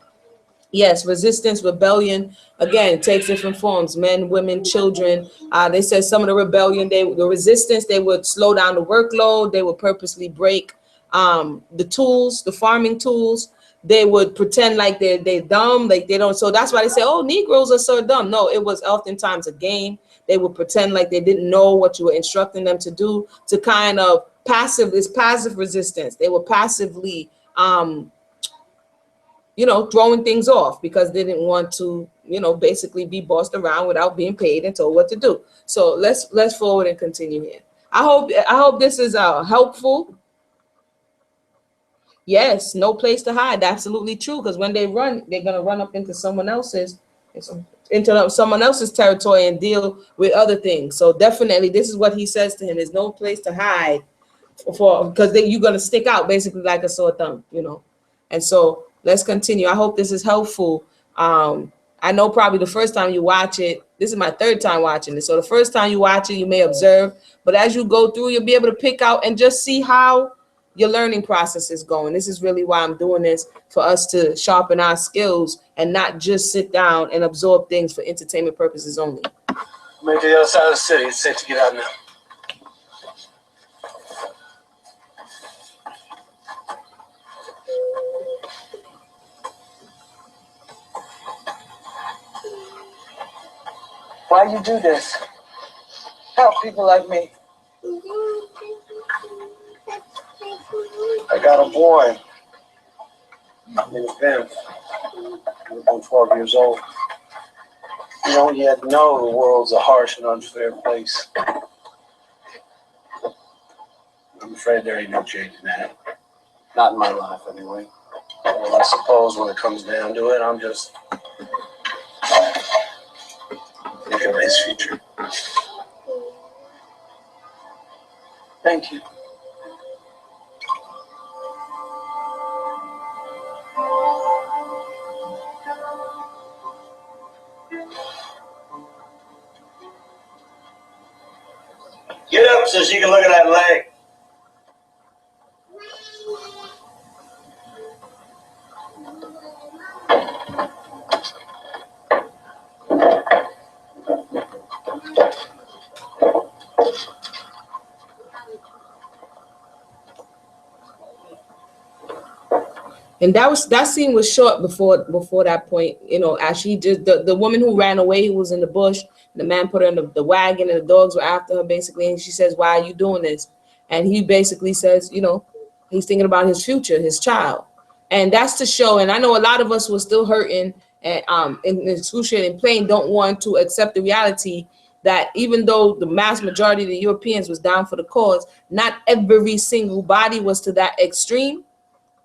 yes, resistance, rebellion, again, takes different forms. Men, women, children. They said some of the rebellion, the resistance, they would slow down the workload. They would purposely break the tools, the farming tools. They would pretend like they're dumb, like they don't. So that's why they say, oh, Negroes are so dumb. No, it was oftentimes a game. They would pretend like they didn't know what you were instructing them to do, to kind of passive resistance. They were passively throwing things off because they didn't want to, basically be bossed around without being paid and told what to do. So let's forward and continue here. I hope this is helpful. Yes, no place to hide. Absolutely true. Because when they run, they're gonna run up into someone else's territory and deal with other things. So definitely, this is what he says to him: there's no place to hide because you're gonna stick out basically like a sore thumb, And so let's continue. I hope this is helpful. I know probably the first time you watch it, this is my third time watching it. So the first time you watch it, you may observe, but as you go through, you'll be able to pick out and just see how your learning process is going. This is really why I'm doing this, for us to sharpen our skills and not just sit down and absorb things for entertainment purposes only. Maybe the other side of the city. It's safe to get out now. Why you do this? Help people like me. I got a boy. His name is Ben. He's about 12 years old. You don't yet know the world's a harsh and unfair place. I'm afraid there ain't no changing that. Not in my life, anyway. Well, I suppose when it comes down to it, I'm just thinking of his future. Thank you. Get up so she can look at that leg. And that scene was short before that point, as she just the woman who ran away, who was in the bush, the man put her in the wagon and the dogs were after her basically, and she says, why are you doing this? And he basically says, he's thinking about his future, his child. And that's to show, and I know a lot of us were still hurting and in excruciating pain, don't want to accept the reality that even though the mass majority of the Europeans was down for the cause, not every single body was to that extreme,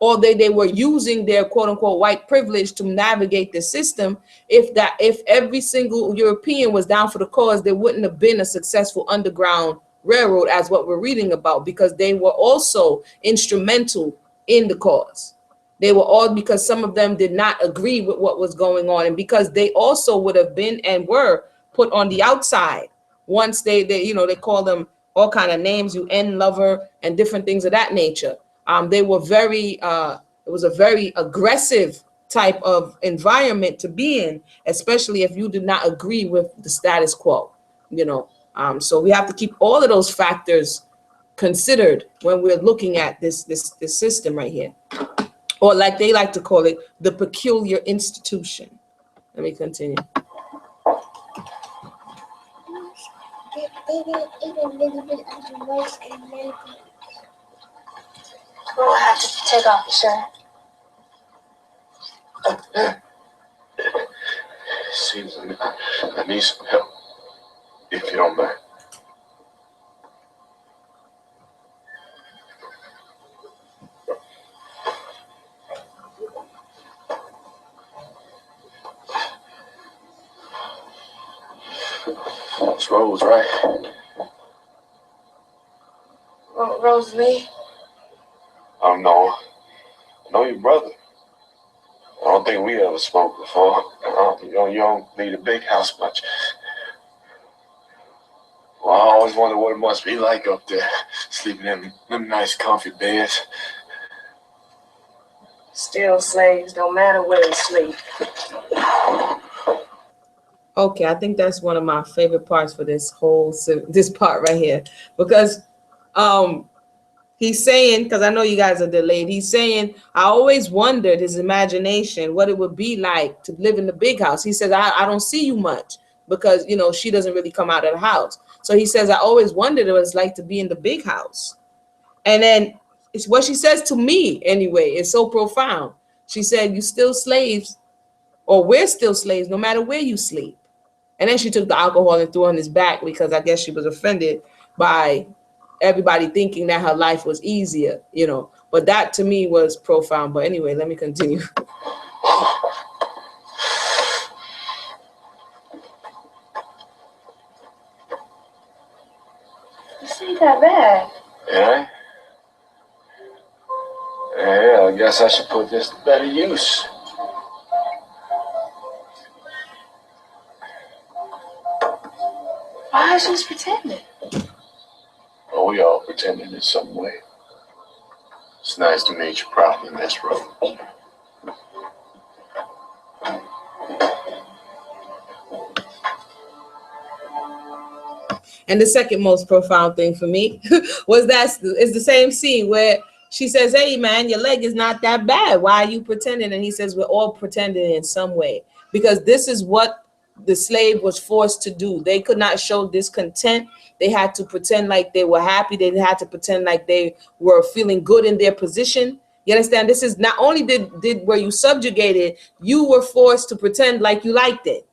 or they were using their quote unquote white privilege to navigate the system. If every single European was down for the cause, there wouldn't have been a successful underground railroad as what we're reading about, because they were also instrumental in the cause. They were all, because some of them did not agree with what was going on, and because they also would have been and were put on the outside once they call them all kind of names, UN lover and different things of that nature. They were very, it was a very aggressive type of environment to be in, especially if you did not agree with the status quo, So we have to keep all of those factors considered when we're looking at this system right here, or like they like to call it, the peculiar institution. Let me continue. We'll have to take off your shirt. Seems I need some help, if you don't mind. It's Rose, right? Rose Lee? I know your brother. I don't think we ever spoke before. You don't leave the big house much. Well, I always wonder what it must be like up there, sleeping in them nice, comfy beds. Still slaves, no matter where they sleep. Okay, I think that's one of my favorite parts for this part right here, because he's saying, because I know you guys are delayed, he's saying, I always wondered, his imagination, what it would be like to live in the big house. He says, I don't see you much because, you know, she doesn't really come out of the house. So he says, I always wondered what it's like to be in the big house. And then it's what she says to me anyway. It's so profound. She said, you still slaves, or we're still slaves, no matter where you sleep. And then she took the alcohol and threw on his back because I guess she was offended by everybody thinking that her life was easier, you know. But that to me was profound. But anyway, let me continue. This ain't that bad. Yeah? Yeah, I guess I should put this to better use. Why is she just pretending? Oh, we all pretending in some way. It's nice to meet you properly, Miss Rose. And the second most profound thing for me was it's the same scene where she says, hey, man, your leg is not that bad. Why are you pretending? And he says, we're all pretending in some way, because this is what the slave was forced to do. They could not show discontent. They had to pretend like they were happy. They had to pretend like they were feeling good in their position. You understand? This is not only were you subjugated, you were forced to pretend like you liked it.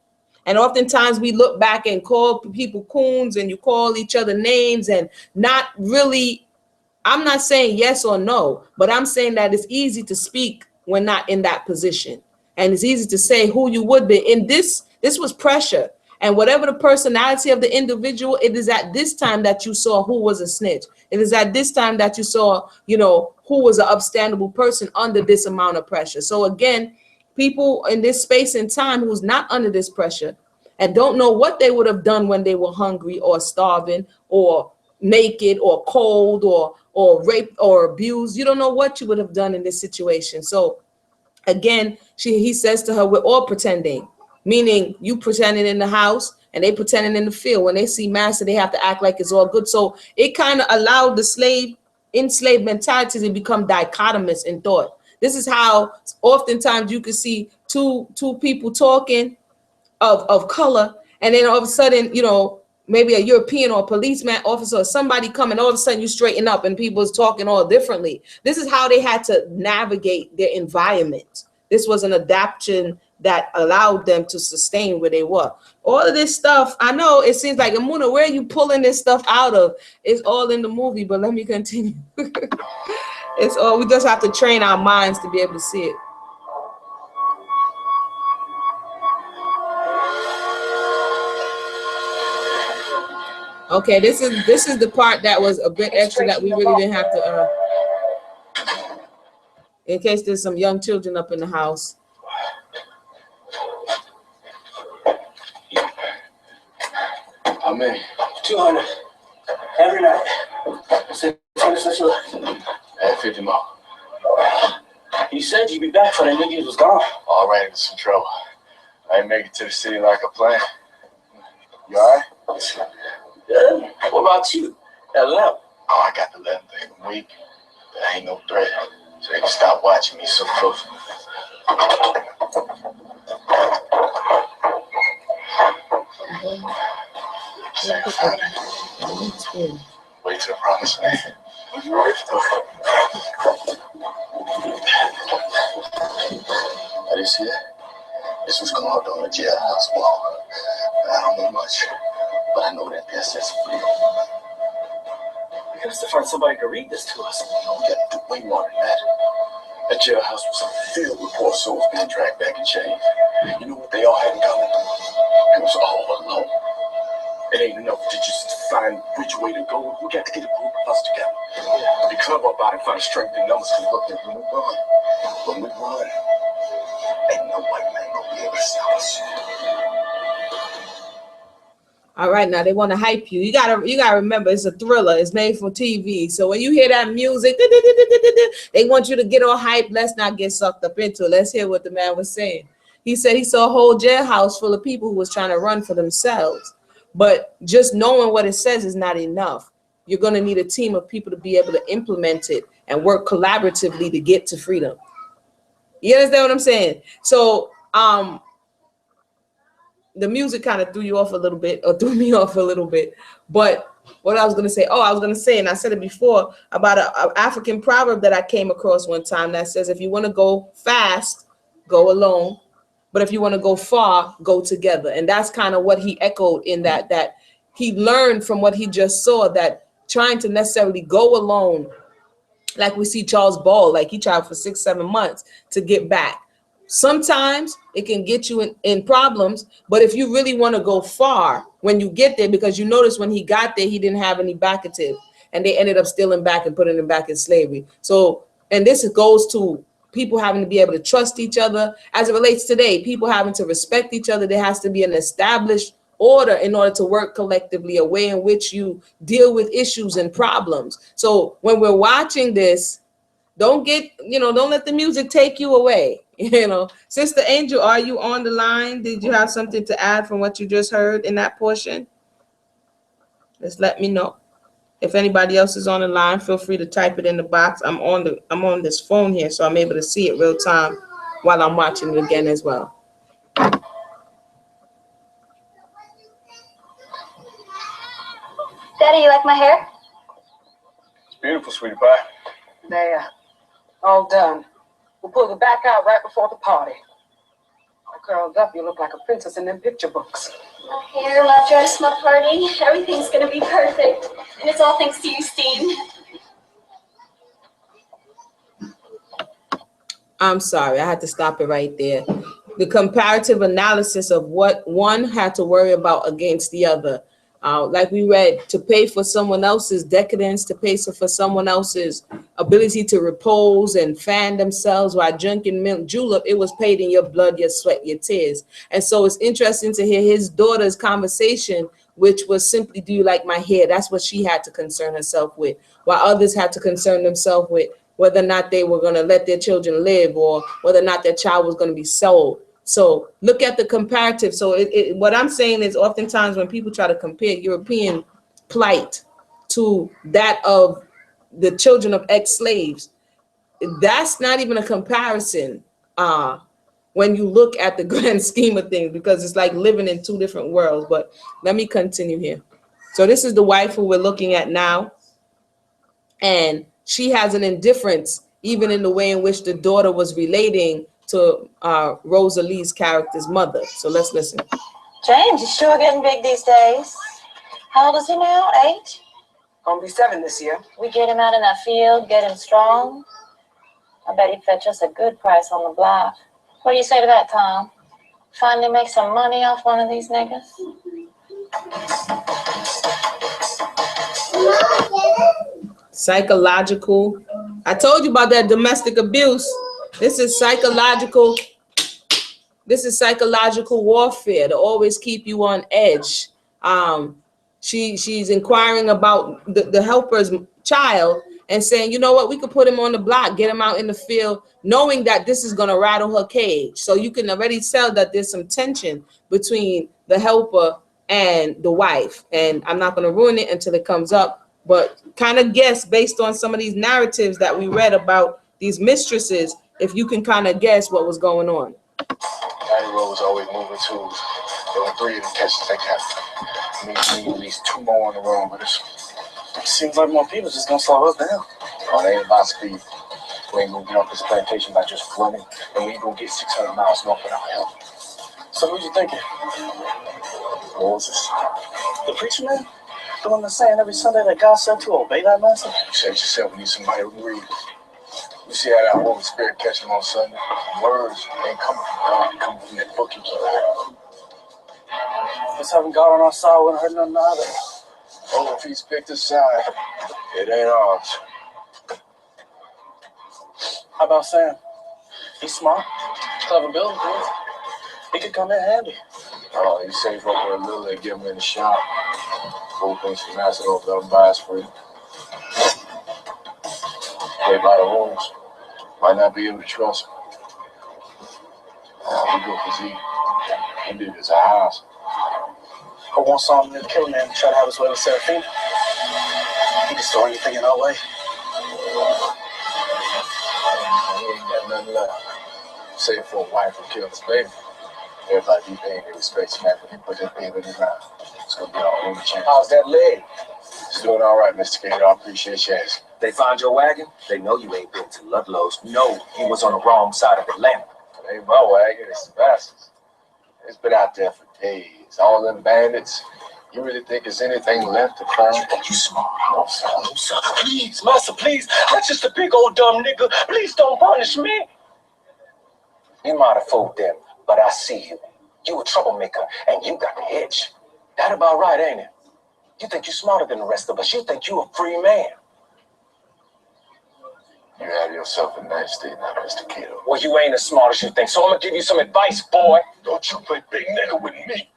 And oftentimes we look back and call people coons, and you call each other names, and not really, I'm not saying yes or no, but I'm saying that it's easy to speak when not in that position. And it's easy to say who you would be. In this was pressure. And whatever the personality of the individual, it is at this time that you saw who was a snitch. It is at this time that you saw, you know, who was an upstandable person under this amount of pressure. So again, people in this space and time who's not under this pressure and don't know what they would have done when they were hungry or starving or naked or cold or raped or abused. You don't know what you would have done in this situation. So again, he says to her, we're all pretending, meaning you pretending in the house and they pretending in the field. When they see master, they have to act like it's all good. So it kind of allowed the enslaved mentality to become dichotomous in thought. This is how oftentimes you could see two people talking of color, and then all of a sudden, you know, maybe a European or a policeman officer or somebody come, and all of a sudden you straighten up and people's talking all differently. This is how they had to navigate their environment. This was an adaptation that allowed them to sustain where they were. All of this stuff, I know it seems like, Amuna, where are you pulling this stuff out of? It's all in the movie, but let me continue. It's all, we just have to train our minds to be able to see it. Okay, this is the part that was a bit extra that we really didn't have to, in case there's some young children up in the house. How many? 200 every night. Add 50 more. You said you'd be back for the niggas was gone. I ran into some trouble. I ain't make it to the city like I planned. You all right? Good. What about you? That lamp. Oh, I got the lemon thing. I'm weak. That ain't no threat. So they can stop watching me so close. Way to the promised land. Now this here, this was carved on the jailhouse wall. I don't know much, but I know that this is real. We gotta still find somebody to read this to us. We gotta do way more than that. That jailhouse was filled with poor souls being dragged back in chains. You know what they all had in common? It was all alone. It ain't ain't enough to just find which way to go. We got to get a group of us together. The club up out and find strength in numbers. When we run, ain't no white man gonna be able to stop us. All right, now they want to hype you. You gotta remember, it's a thriller. It's made for TV. So when you hear that music, they want you to get all hyped. Let's not get sucked up into it. Let's hear what the man was saying. He said he saw a whole jailhouse full of people who was trying to run for themselves. But just knowing what it says is not enough. You're going to need a team of people to be able to implement it and work collaboratively to get to freedom. You understand what I'm saying? So, the music kind of threw you off a little bit, or threw me off a little bit. But what I was going to say, and I said it before, about an African proverb that I came across one time that says, if you want to go fast, go alone. But if you want to go far, go together. And that's kind of what he echoed in that he learned from what he just saw, that trying to necessarily go alone, like we see Charles Ball, like he tried for 6-7 months to get back. Sometimes it can get you in problems, but if you really want to go far when you get there, because you notice when he got there, he didn't have any backative, and they ended up stealing back and putting him back in slavery. So, and this goes to people having to be able to trust each other. As it relates today, people having to respect each other. There has to be an established order in order to work collectively, a way in which you deal with issues and problems. So when we're watching this, don't let the music take you away. Sister Angel, are you on the line? Did you have something to add from what you just heard in that portion? Just let me know. If anybody else is on the line, feel free to type it in the box. I'm on this phone here, so I'm able to see it real time while I'm watching it again as well. Daddy, you like my hair? It's beautiful, sweetie pie. There. All done. We'll pull the back out right before the party. All curled up, you look like a princess in them picture books. My hair, my dress, my party, everything's gonna be perfect. And it's all thanks to you, Steen. I'm sorry, I had to stop it right there. The comparative analysis of what one had to worry about against the other. Like we read, to pay for someone else's decadence, to pay for someone else's ability to repose and fan themselves while drinking milk julep, it was paid in your blood, your sweat, your tears. And so it's interesting to hear his daughter's conversation, which was simply, do you like my hair? That's what she had to concern herself with, while others had to concern themselves with whether or not they were going to let their children live, or whether or not their child was going to be sold. So look at the comparative. So what I'm saying is, oftentimes when people try to compare European plight to that of the children of ex-slaves, that's not even a comparison when you look at the grand scheme of things, because it's like living in two different worlds. But let me continue here. So this is the wife who we're looking at now, and she has an indifference even in the way in which the daughter was relating to Rosalie's character's mother. So let's listen. James is sure getting big these days. How old is he now? 8? Gonna be 7 this year. We get him out in that field, get him strong. I bet he'd fetch us a good price on the block. What do you say to that, Tom? Finally make some money off one of these niggas? Psychological. I told you about that domestic abuse. This is psychological. This is psychological warfare to always keep you on edge. She's inquiring about the helper's child and saying, you know what, we could put him on the block, get him out in the field, knowing that this is going to rattle her cage. So you can already tell that there's some tension between the helper and the wife. And I'm not going to ruin it until it comes up, but kind of guess based on some of these narratives that we read about these mistresses, if you can kind of guess what was going on. Daddy Rowe was always moving tools. There were 3 of the catches they kept. Me at least 2 more on the run, but it seems like more people just gonna slow us down. Oh, they ain't about speed. We ain't gonna get off this plantation by just running, and we ain't gonna get 600 miles north without help. So what you thinking? Moses? The preacher man? The one that's saying every Sunday that God said to obey that master? You said yourself, we need somebody who can read. You see how that Holy Spirit catch him on Sunday? Words ain't coming from God, they coming from that book you keep having. Just haven't got on our side, wouldn't hurt nothing either. Oh, if he's picked a side, it ain't ours. How about Sam? He's smart, clever building things. He could come in handy. Oh, he saved up with a little and get him in the shop. Fool thinks he's master over the bias free. Play by the rules. Might not be able to trust him. We go physique. He did his house. I want something to kill him and try to have his way with Seraphina. He can store anything in our way. He ain't got nothing left. Save for a wife who killed his baby. Everybody be paying their respects man when they put that baby in the ground. It's gonna be our only chance. How's that leg? It's doing all right, Mr. Gator. I appreciate your ass. They find your wagon? They know you ain't been to Ludlow's. No, he was on the wrong side of Atlanta. It ain't my wagon, it's Sebastian's. It's been out there for days. All them bandits. You really think there's anything left to find? You think you smart? No, sir. No, sir. Please, master, please. I'm just a big old dumb nigga. Please don't punish me. You might have fooled them, but I see you. You a troublemaker, and you got the itch. That about right, ain't it? You think you're smarter than the rest of us. You think you a free man. You have yourself a nice day now, Mr. Cato. Well, you ain't as smart as you think, so I'm gonna give you some advice, boy. Don't you play big nigga with me.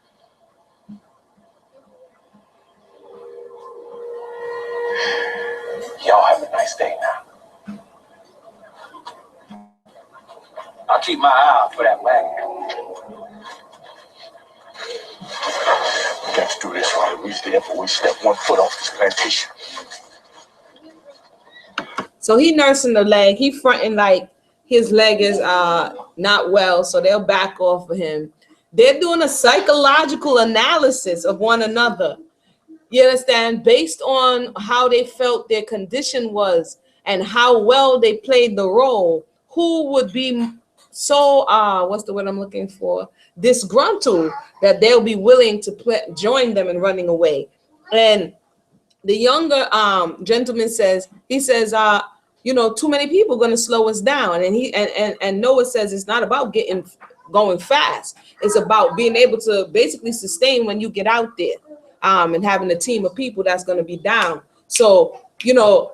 Y'all have a nice day now. I'll keep my eye out for that wagon. We got to do this right. We stay before we step one foot off this plantation. So he nursing the leg. He fronting like his leg is not well, so they'll back off of him. They're doing a psychological analysis of one another. You understand? Based on how they felt their condition was and how well they played the role, who would be so what's the word I'm looking for? Disgruntled that they'll be willing to join them in running away. And the younger gentleman says, you know, too many people are going to slow us down. And and Noah says it's not about going fast. It's about being able to basically sustain when you get out there, and having a team of people that's going to be down. So, you know,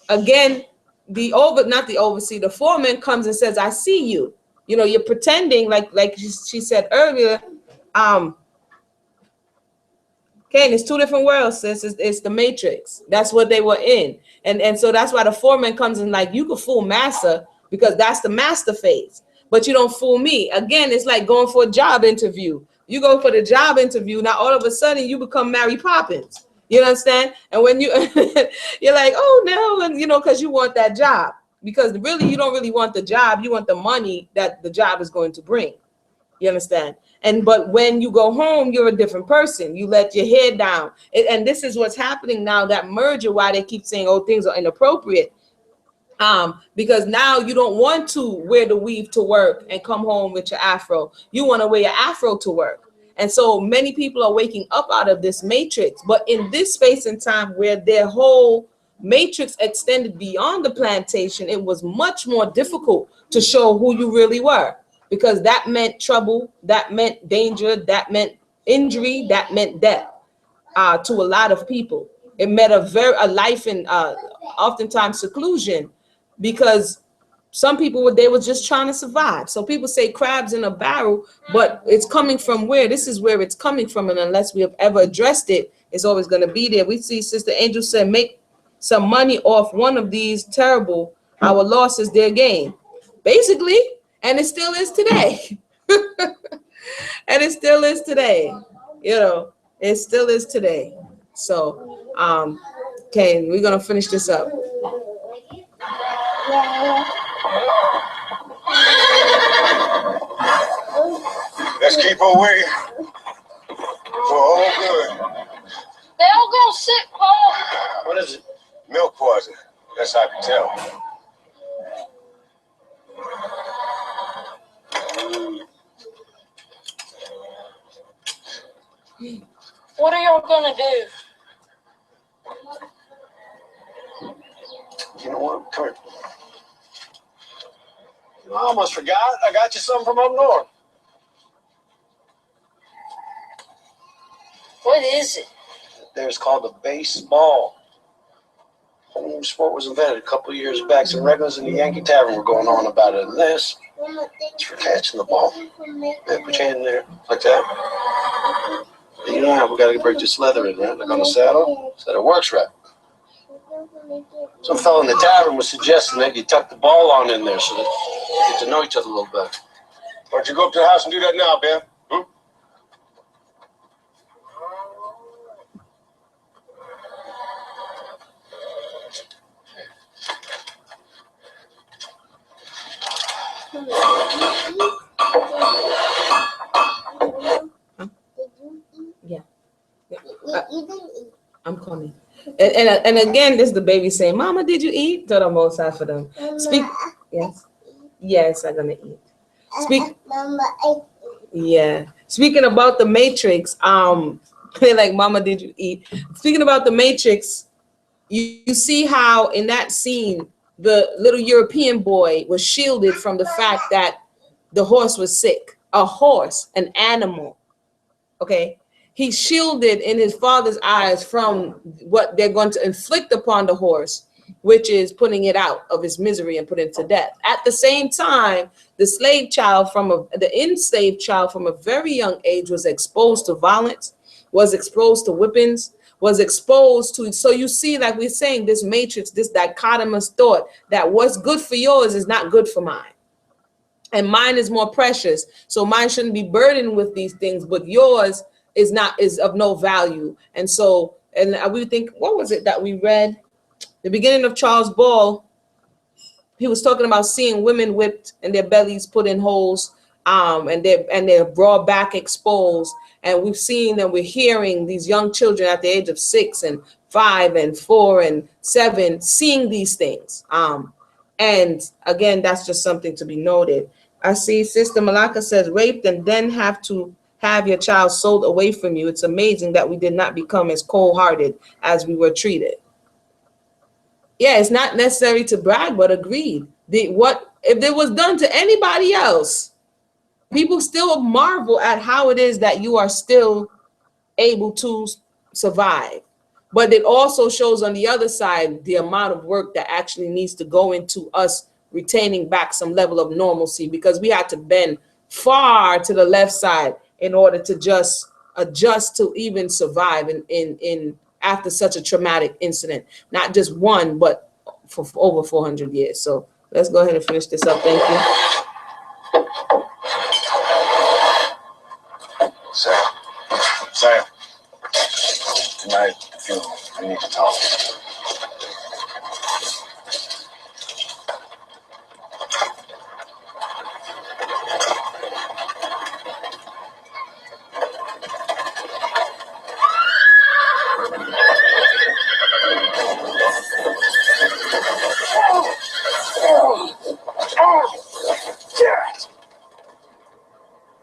again, the foreman comes and says, I see you. You know, you're pretending like she said earlier. Okay, it's two different worlds, sis. It's the Matrix. That's what they were in. And so that's why the foreman comes in like, you can fool master because that's the master phase, but you don't fool me. Again, it's like going for a job interview. You go for the job interview. Now, all of a sudden you become Mary Poppins. You understand? And when you, you're like, oh no, and you know, because you want that job. Because really, you don't really want the job. You want the money that the job is going to bring. You understand? But when you go home, you're a different person. You let your head down. And this is what's happening now, that merger, why they keep saying, oh, things are inappropriate. Because now you don't want to wear the weave to work and come home with your afro. You want to wear your afro to work. And so many people are waking up out of this matrix. But in this space and time where their whole matrix extended beyond the plantation, it was much more difficult to show who you really were, because that meant trouble, that meant danger, that meant injury, that meant death to a lot of people. It meant a life in oftentimes seclusion, because some people they were just trying to survive. So people say crabs in a barrel, but it's coming from where? This is where it's coming from, and unless we have ever addressed it, it's always going to be there. We see Sister Angel said, make some money off one of these terrible, our loss is their gain, basically. And it still is today. And it still is today. You know, it still is today. So, okay, we're going to finish this up. Let's keep away. For all good. They all go sick, Paul. What is it? Milk poison. That's how I can tell. What are y'all gonna do? You know what? Come here. I almost forgot. I got you something from up north. What is it? There's called the baseball. Whole new sport was invented a couple of years back. Some regulars in the Yankee Tavern were going on about it. And this is for catching the ball. Yeah, put your hand in there like that. And you know how we got to break this leather in, right? Like on the saddle, so that it works right. Some fellow in the tavern was suggesting that you tuck the ball on in there so that you get to know each other a little better. Why don't you go up to the house and do that now, Ben? Yeah. I'm coming. And again, this is the baby saying, "Mama, did you eat?" To the Most High for them. Speak. Yes. Yes, I'm gonna eat. Speak. Yeah. Speaking about the Matrix, they're like, "Mama, did you eat?" Speaking about the Matrix, you see how in that scene the little European boy was shielded from the fact that the horse was sick. A horse, an animal. Okay. He's shielded in his father's eyes from what they're going to inflict upon the horse, which is putting it out of its misery and putting it to death. At the same time, the enslaved child from a very young age was exposed to violence, was exposed to whippings, was exposed to, so you see, like we're saying, this matrix, this dichotomous thought that what's good for yours is not good for mine. And mine is more precious. So mine shouldn't be burdened with these things, but yours is of no value. And so, and we think, what was it that we read? The beginning of Charles Ball, he was talking about seeing women whipped and their bellies put in holes, and their broad back exposed. And we've seen and we're hearing these young children at the age of 6 and 5 and 4 and 7 seeing these things. And again, that's just something to be noted. I see Sister Malaka says, raped and then have to have your child sold away from you. It's amazing that we did not become as cold-hearted as we were treated. Yeah, it's not necessary to brag, but agreed. What if it was done to anybody else? People still marvel at how it is that you are still able to survive. But it also shows on the other side the amount of work that actually needs to go into us retaining back some level of normalcy, because we had to bend far to the left side in order to just adjust to even survive in after such a traumatic incident. Not just one, but for over 400 years. So let's go ahead and finish this up. Thank you. Sam, tonight, the funeral, we need to talk.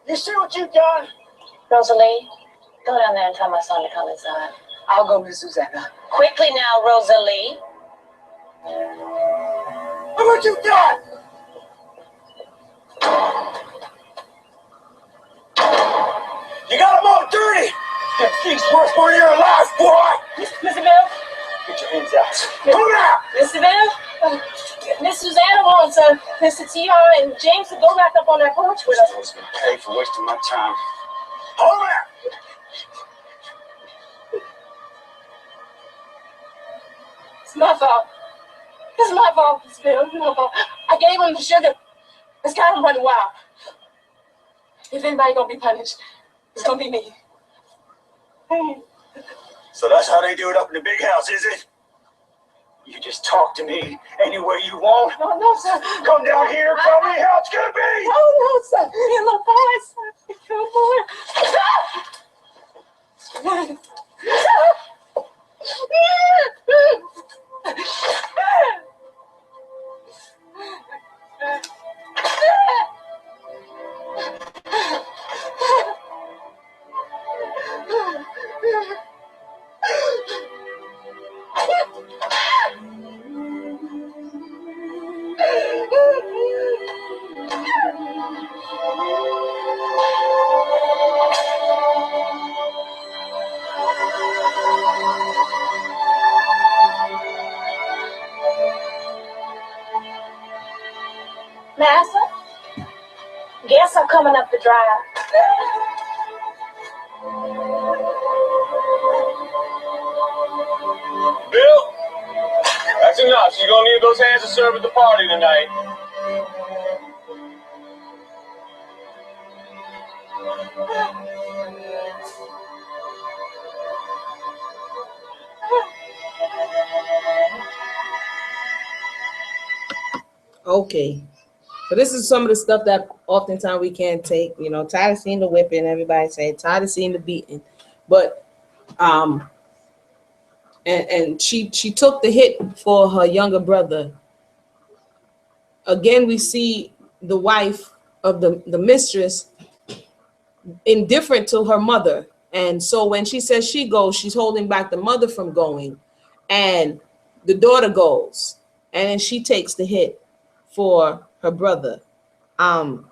You see what you've done? Rosalie, go down there and tell my son to come inside. I'll go, Miss Susanna. Quickly now, Rosalie. Look what you've done! You got them all dirty! That thing's worth more than your life, boy! Mr. Bill? Get your hands out. Come out! Mr. Bill? Miss Susanna wants Mr. T.R. and James to go back up on that porch with us. I was going to pay for wasting my time. Hold out! It's my fault. It's my fault, Mr. Bill. It's my fault. I gave him the sugar. It's got him running wild. If anybody gonna be punished, it's gonna be me. So that's how they do it up in the big house, is it? You just talk to me any way you want. No, no, sir. Come down here and tell me how it's gonna be. No, no, sir. You little boy, sir. You little boy. Massa, guess I'm coming up the drive. Bill, that's enough. You're gonna need those hands to serve at the party tonight. Okay. So this is some of the stuff that oftentimes we can't take, you know, tired of seeing the whipping, everybody say, tired of seeing the beating. But and she took the hit for her younger brother. Again, we see the wife of the mistress indifferent to her mother. And so when she says she goes, she's holding back the mother from going. And the daughter goes. And then she takes the hit for her brother. But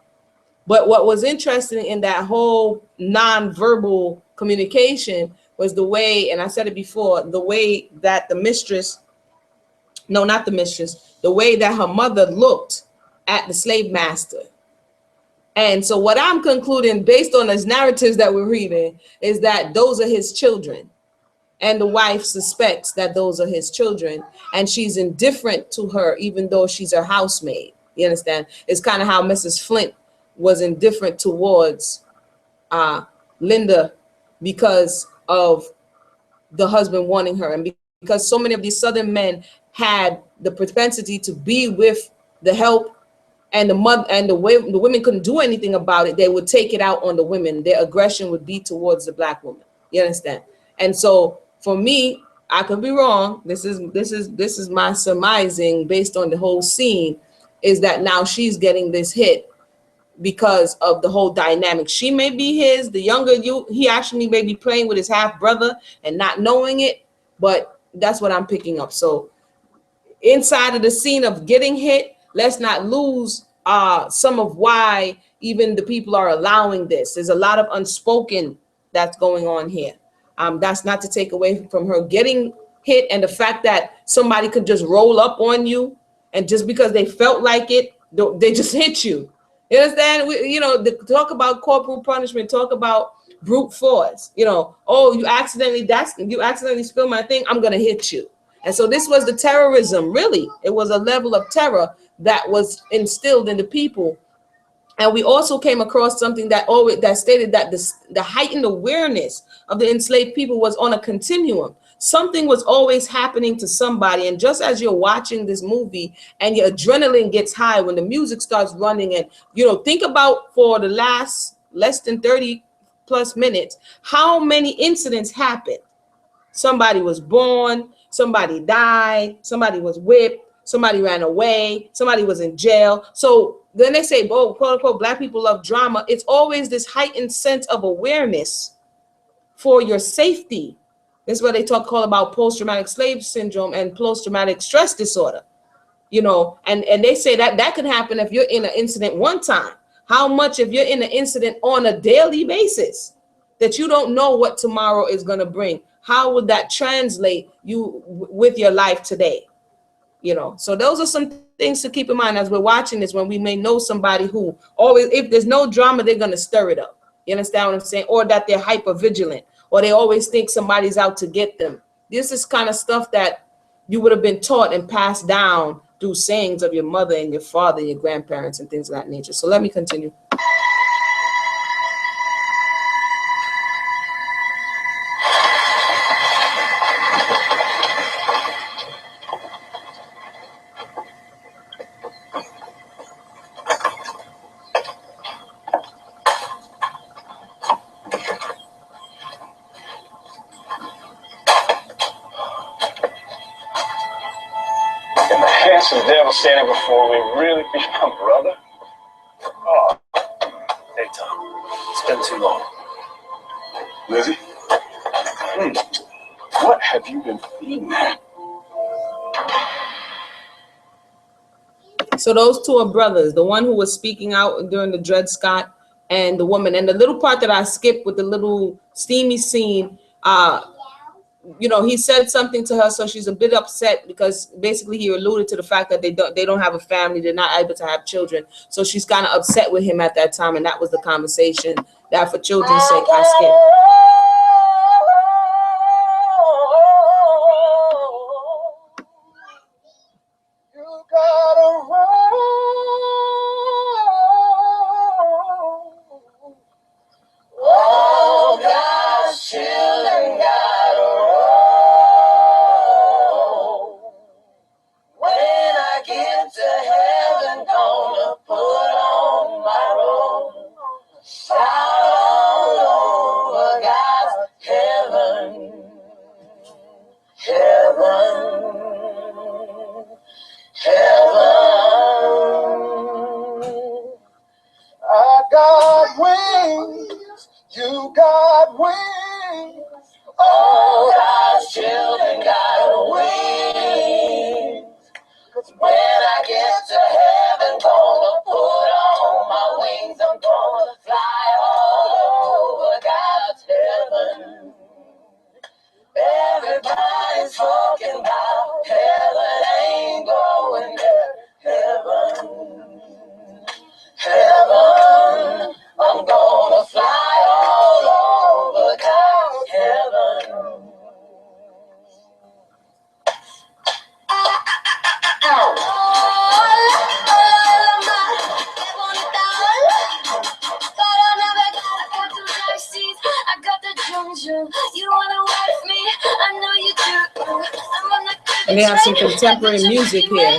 what was interesting in that whole nonverbal communication was the way, and I said it before, the way that the mistress, no, not the mistress, the way that her mother looked at the slave master. And so what I'm concluding based on these narratives that we're reading is that those are his children. And the wife suspects that those are his children. And she's indifferent to her, even though she's her housemaid. You understand? It's kind of how Mrs. Flint was indifferent towards Linda because of the husband wanting her. And because so many of these Southern men had the propensity to be with the help, and the mother and the women couldn't do anything about it, they would take it out on the women. Their aggression would be towards the black woman. You understand? And so for me, I could be wrong. This is my surmising based on the whole scene, is that now she's getting this hit because of the whole dynamic. She may be his, the younger he actually may be playing with his half brother and not knowing it, but that's what I'm picking up. So inside of the scene of getting hit, let's not lose some of why even the people are allowing this. There's a lot of unspoken that's going on here. That's not to take away from her getting hit and the fact that somebody could just roll up on you and just because they felt like it, they just hit you. You understand? You know, talk about corporal punishment, talk about brute force. You know, oh, you accidentally spilled my thing, I'm gonna hit you. And so this was the terrorism, really. It was a level of terror that was instilled in the people. And we also came across something that stated that the heightened awareness of the enslaved people was on a continuum. Something was always happening to somebody. And just as you're watching this movie and your adrenaline gets high when the music starts running, and, you know, think about for the last less than 30 plus minutes, how many incidents happened. Somebody was born, somebody died, somebody was whipped, somebody ran away, somebody was in jail. So then they say, oh, quote unquote, black people love drama. It's always this heightened sense of awareness for your safety. This is what they call about post-traumatic slave syndrome and post-traumatic stress disorder. You know, and they say that could happen if you're in an incident one time. How much if you're in an incident on a daily basis that you don't know what tomorrow is going to bring? How would that translate you with your life today? You know, so those are some things to keep in mind as we're watching this, when we may know somebody who always, if there's no drama, they're going to stir it up. You understand what I'm saying? Or that they're hyper vigilant, or they always think somebody's out to get them. This is kind of stuff that you would have been taught and passed down through sayings of your mother and your father, and your grandparents and things of that nature. So let me continue. Some devil standing before me really be my brother? Oh, hey Tom, it's been too long. Lizzie? What have you been feeding her? So those two are brothers, the one who was speaking out during the Dred Scott and the woman. And the little part that I skipped with the little steamy scene, you know, he said something to her, so she's a bit upset because basically he alluded to the fact that they don't have a family, they're not able to have children. So she's kind of upset with him at that time, and that was the conversation that, for children's sake, I skipped. You gotta run. Oh, God's children gotta roll. When I get to heaven, gonna put on my robe. Shout all over God's heaven, heaven, heaven. I got wings, you got wings. All God's children got wings. 'Cause when I get to heaven, gonna put on my wings. I'm gonna fly all over God's heaven. Everybody's talking about heaven, ain't going there. Heaven, heaven. I'm gonna fly all over God's heaven. And they have some contemporary music here.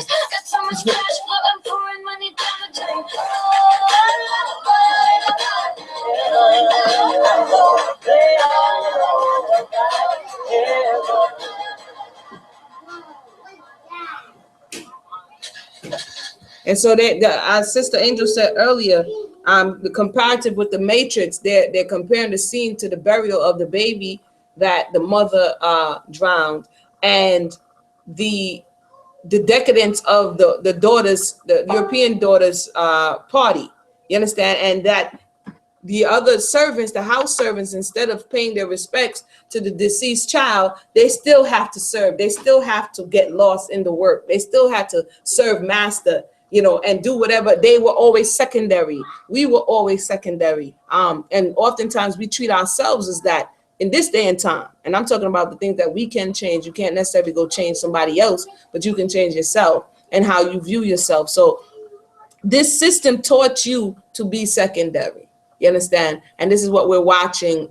And so our sister Angel said earlier, the comparative with the Matrix, they're comparing the scene to the burial of the baby that the mother drowned, and the decadence of the daughters, the European daughters party. You understand? And that the other servants, the house servants, instead of paying their respects to the deceased child, they still have to serve. They still have to get lost in the work. They still had to serve master, you know, and do whatever. They were always secondary. We were always secondary. And oftentimes we treat ourselves as that in this day and time. And I'm talking about the things that we can change. You can't necessarily go change somebody else, but you can change yourself and how you view yourself. So this system taught you to be secondary. You understand? And this is what we're watching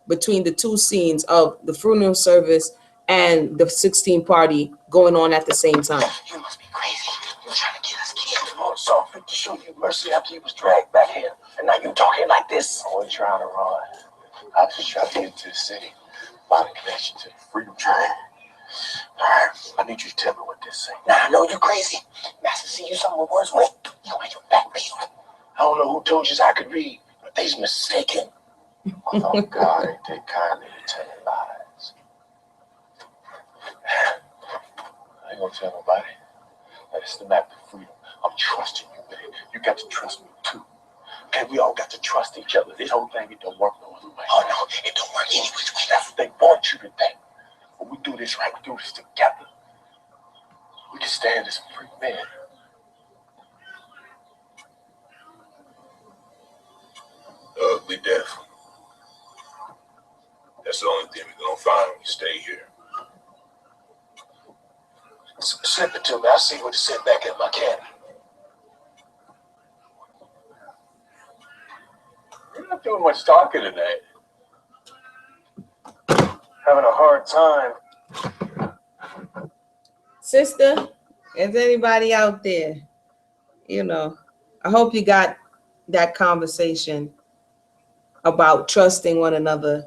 between the two scenes of the funeral service and the 16 party going on at the same time. You must be crazy. You're trying to get us killed. Oh, so fit to show you mercy after you was dragged back here. And now you talking like this. I wasn't trying to run. I just tried to get into the city. Find a connection to the freedom train. All right, I need you to tell me what this thing. Now I know you're crazy. Master see you something with words with. You know, your back peeled. I don't know who told you I could read, but they's mistaken. Oh, God, ain't they kindly to telling lies. I ain't gonna tell nobody. That is the map to freedom. I'm trusting you, baby. You got to trust me, too. Okay, we all got to trust each other. This whole thing, it don't work no other way. Oh, no, it don't work any which way. That's what they want you to think. But we do this right. We do this together. We can stand as free men. The ugly death. That's the only thing we're gonna find when we stay here. Slip it to me. I'll see what to sit back in my cabin. You're not doing much talking today. Having a hard time. Sister, is anybody out there? You know, I hope you got that conversation about trusting one another,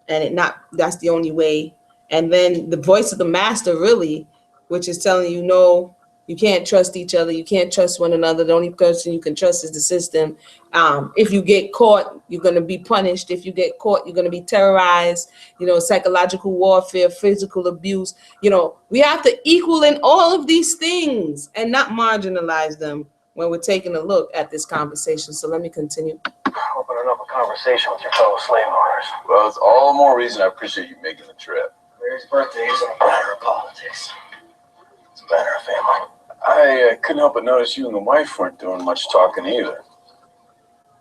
and that's the only way. And then the voice of the master, really, which is telling you, no, you can't trust each other. You can't trust one another. The only person you can trust is the system. If you get caught, you're going to be punished. If you get caught, you're going to be terrorized, you know, psychological warfare, physical abuse. You know, we have to equal in all of these things and not marginalize them when we're taking a look at this conversation. So let me continue. Opening up a conversation with your fellow slave owners. Well, it's all the more reason I appreciate you making the trip. Mary's birthday isn't a matter of politics. It's a matter of family. I couldn't help but notice you and the wife weren't doing much talking either.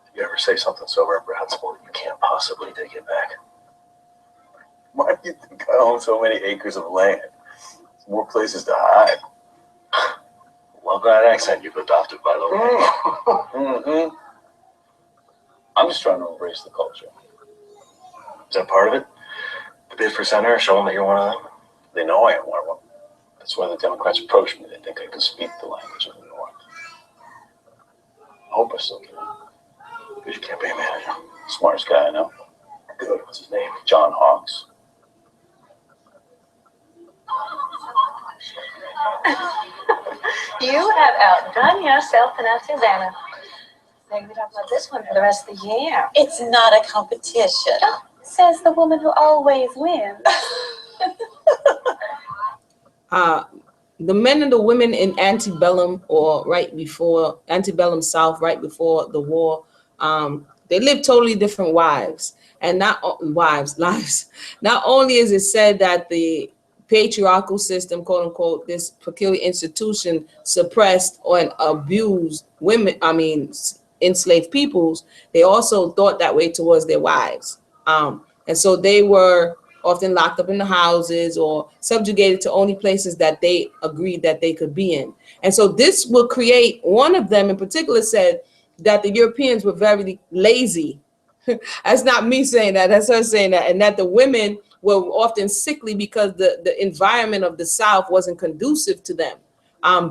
If you ever say something so reprehensible that you can't possibly take it back. Why do you think I own so many acres of land? There's more places to hide. Love that accent you've adopted, by the way. Mm-hmm. I'm just trying to embrace the culture. Is that part of it? The bid for senator, show them that you're one of them? They know I am one of them. That's why the Democrats approached me. They think I can speak the language of the North. I hope I still can. Good campaign manager. Smartest guy I know. Good. What's his name? John Hawks. You have outdone yourself enough, Susanna. Maybe we talk about this one for the rest of the year. It's not a competition. Oh, says the woman who always wins. The men and the women in antebellum or right before antebellum South, right before the war, they lived totally different lives. Not only is it said that the patriarchal system, quote unquote, this peculiar institution suppressed or abused women, enslaved peoples, they also thought that way towards their wives. And so they were often locked up in the houses or subjugated to only places that they agreed that they could be in. And so this will create, one of them in particular said that the Europeans were very lazy. That's not me saying that, that's her saying that. And that the women were often sickly because the environment of the South wasn't conducive to them.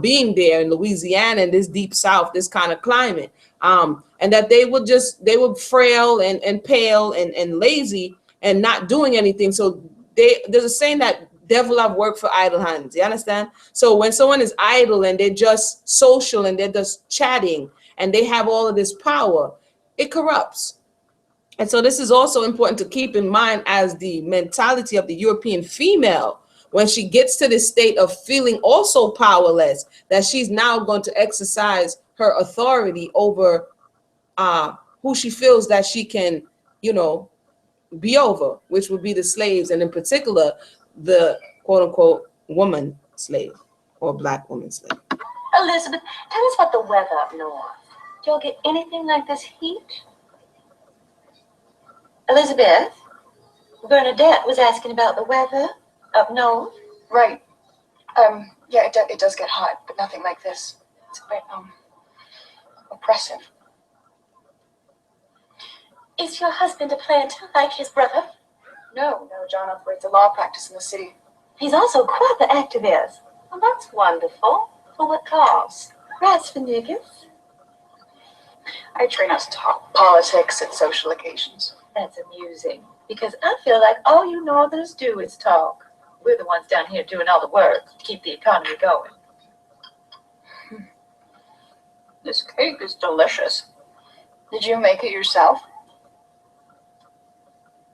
Being there in Louisiana in this deep South, this kind of climate. And that they were frail and pale and lazy and not doing anything. So there's a saying that devil have work for idle hands. You understand? So when someone is idle and they're just social and they're just chatting and they have all of this power, it corrupts. And so this is also important to keep in mind as the mentality of the European female, when she gets to this state of feeling also powerless, that she's now going to exercise her authority over who she feels that she can, be over, which would be the slaves, and in particular, the quote unquote woman slave or black woman slave. Elizabeth, tell us about the weather up north. Do y'all get anything like this heat? Elizabeth, Bernadette was asking about the weather up north. Right. Yeah, it does get hot, but nothing like this. It's a bit, oppressive. Is your husband a planter like his brother? No, John operates a law practice in the city. He's also quite the activist. Well, that's wonderful. For what cause? Rats for niggas. I try not to talk politics at social occasions. That's amusing, because I feel like all you Northerners do is talk. We're the ones down here doing all the work to keep the economy going. This cake is delicious. Did you make it yourself?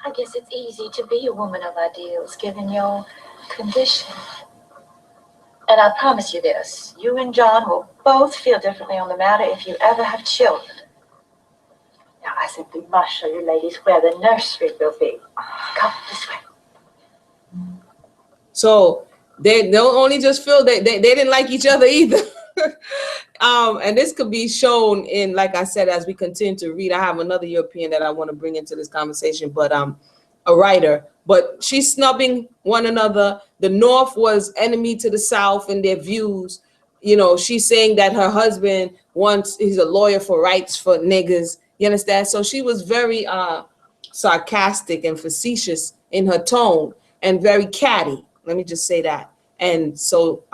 I guess it's easy to be a woman of ideals, given your condition. And I promise you this, you and John will both feel differently on the matter if you ever have children. Now, I simply must show you ladies where the nursery will be. Come this way. So they don't only just feel that they didn't like each other either. And this could be shown in, like I said, as we continue to read. I have another European that I want to bring into this conversation, but a writer. But she's snubbing one another. The North was enemy to the South in their views. She's saying that her husband he's a lawyer for rights for niggas. You understand? So she was very sarcastic and facetious in her tone and very catty. Let me just say that. And so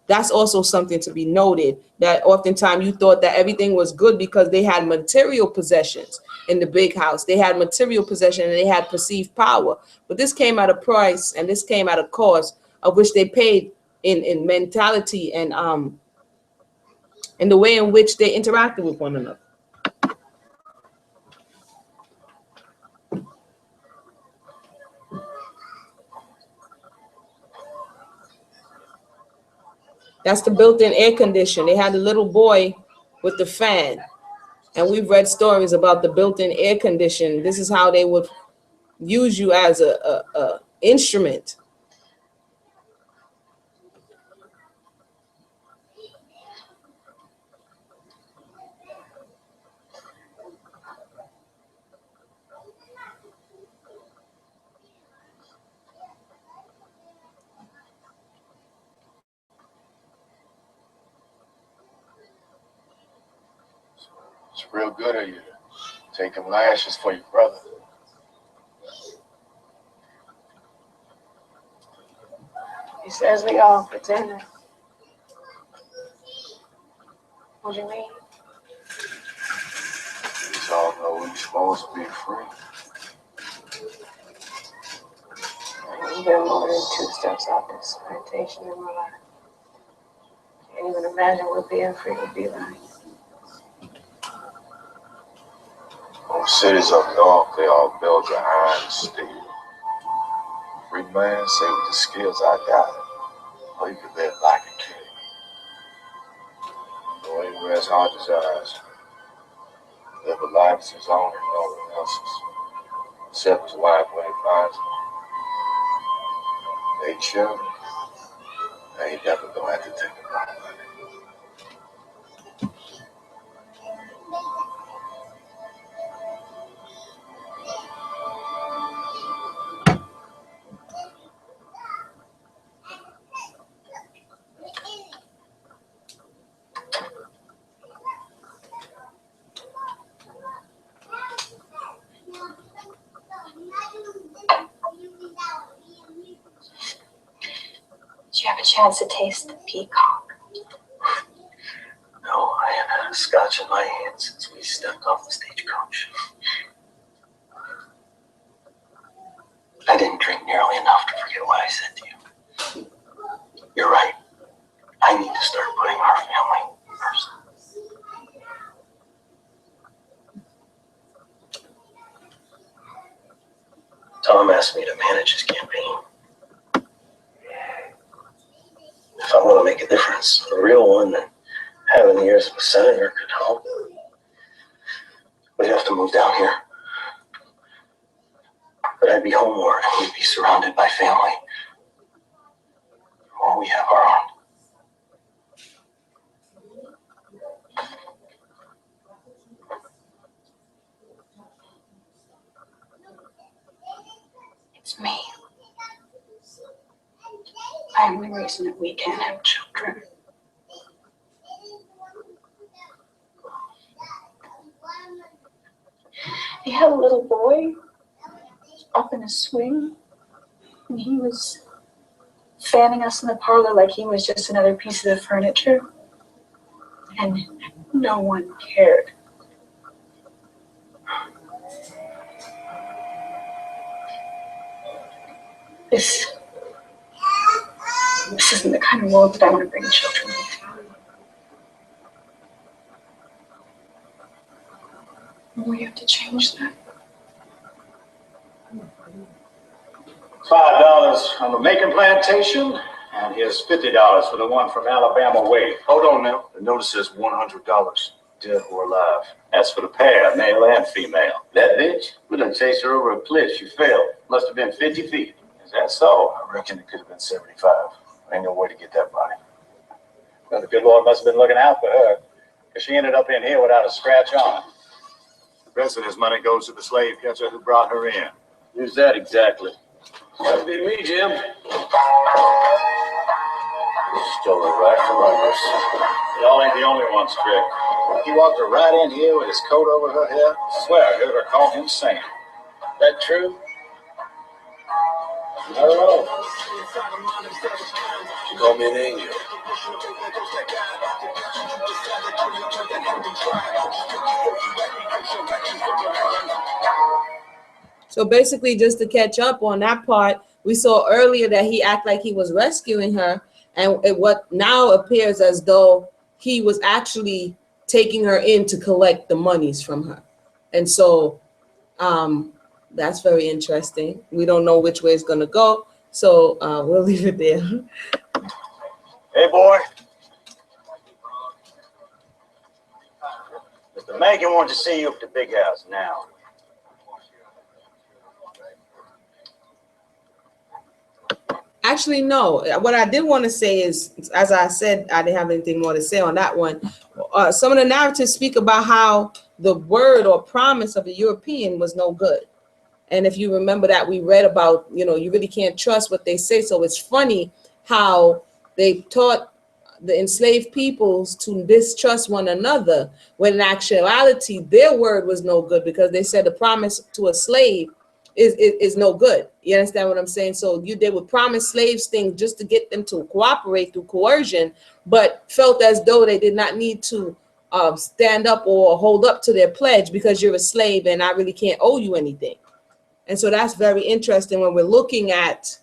that's also something to be noted, that oftentimes you thought that everything was good because they had material possessions in the big house. They had material possession and they had perceived power. But this came at a price, and this came at a cost of which they paid in mentality and in the way in which they interacted with one another. That's the built-in air conditioner. They had a little boy with the fan. And we've read stories about the built-in air conditioner. This is how they would use you as a instrument It's real good of you to take them lashes for your brother. He says we all pretending. What do you mean? We all know we're supposed to be free. We've been more than 2 steps off this plantation in my life. Can't even imagine what being free would be like. Most cities up north, they all built to iron and steel. Free man say with the skills I got, oh, you can live like a king. Go anywhere his heart desires. Live a life as his own and no one else's. Except his wife when he finds her. They children. I ain't never gonna have to think about money. Did you have a chance to taste the peacock? No, I haven't had a scotch in my hand since we stepped off the stagecoach. I didn't drink nearly enough to forget what I said to you. You're right. I need to start putting our family first. Tom asked me to manage his campaign. If I want to make a difference, a real one, then having the years of a senator could help. We'd have to move down here. But I'd be home more and we'd be surrounded by family. Or we have our own. It's me. I'm the reason that we can't have children. He had a little boy up in a swing, and he was fanning us in the parlor like he was just another piece of the furniture, and no one cared. This isn't the kind of world that I want to bring children into. We have to change that. $5 on the Macon plantation, and here's $50 for the one from Alabama Way. Hold on now. The notice says $100, dead or alive. That's for the pair, male and female. That bitch, we done chased her over a cliff. She fell. Must have been 50 feet. Is that so? I reckon it could have been 75. Ain't no way to get that body. Well, the good Lord must have been looking out for her, because she ended up in here without a scratch on her. The rest of this money goes to the slave catcher who brought her in. Who's that exactly? That'd be me, Jim. Stole her right from us. Y'all ain't the only ones, Trick. He walked her right in here with his coat over her head. I swear I heard her call him Sam. That true? I don't know. She called me an angel. So basically, just to catch up on that part, we saw earlier that he acted like he was rescuing her, and what now appears as though he was actually taking her in to collect the monies from her. And so that's very interesting. We don't know which way it's going to go, so we'll leave it there. Hey, boy. Mr. Macon wants to see you at the big house now. Actually, no. What I did want to say is, as I said, I didn't have anything more to say on that one. Some of the narratives speak about how the word or promise of the European was no good. And if you remember that, we read about, you really can't trust what they say. So it's funny how they taught the enslaved peoples to distrust one another, when in actuality their word was no good, because they said the promise to a slave is no good. You understand what I'm saying? So they would promise slaves things just to get them to cooperate through coercion, but felt as though they did not need to stand up or hold up to their pledge because you're a slave and I really can't owe you anything. And so that's very interesting when we're looking at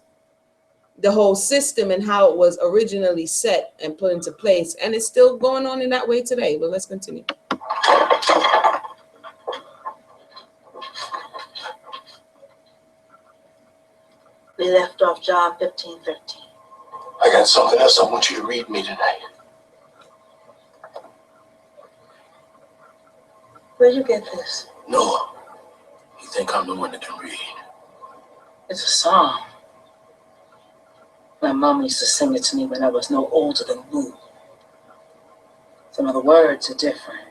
the whole system and how it was originally set and put into place. And it's still going on in that way today. But let's continue. We left off John 15:13. I got something else I want you to read me tonight. Where'd you get this? Noah, you think I'm the one that can read? It's a song. My mom used to sing it to me when I was no older than Lou. Some of the words are different.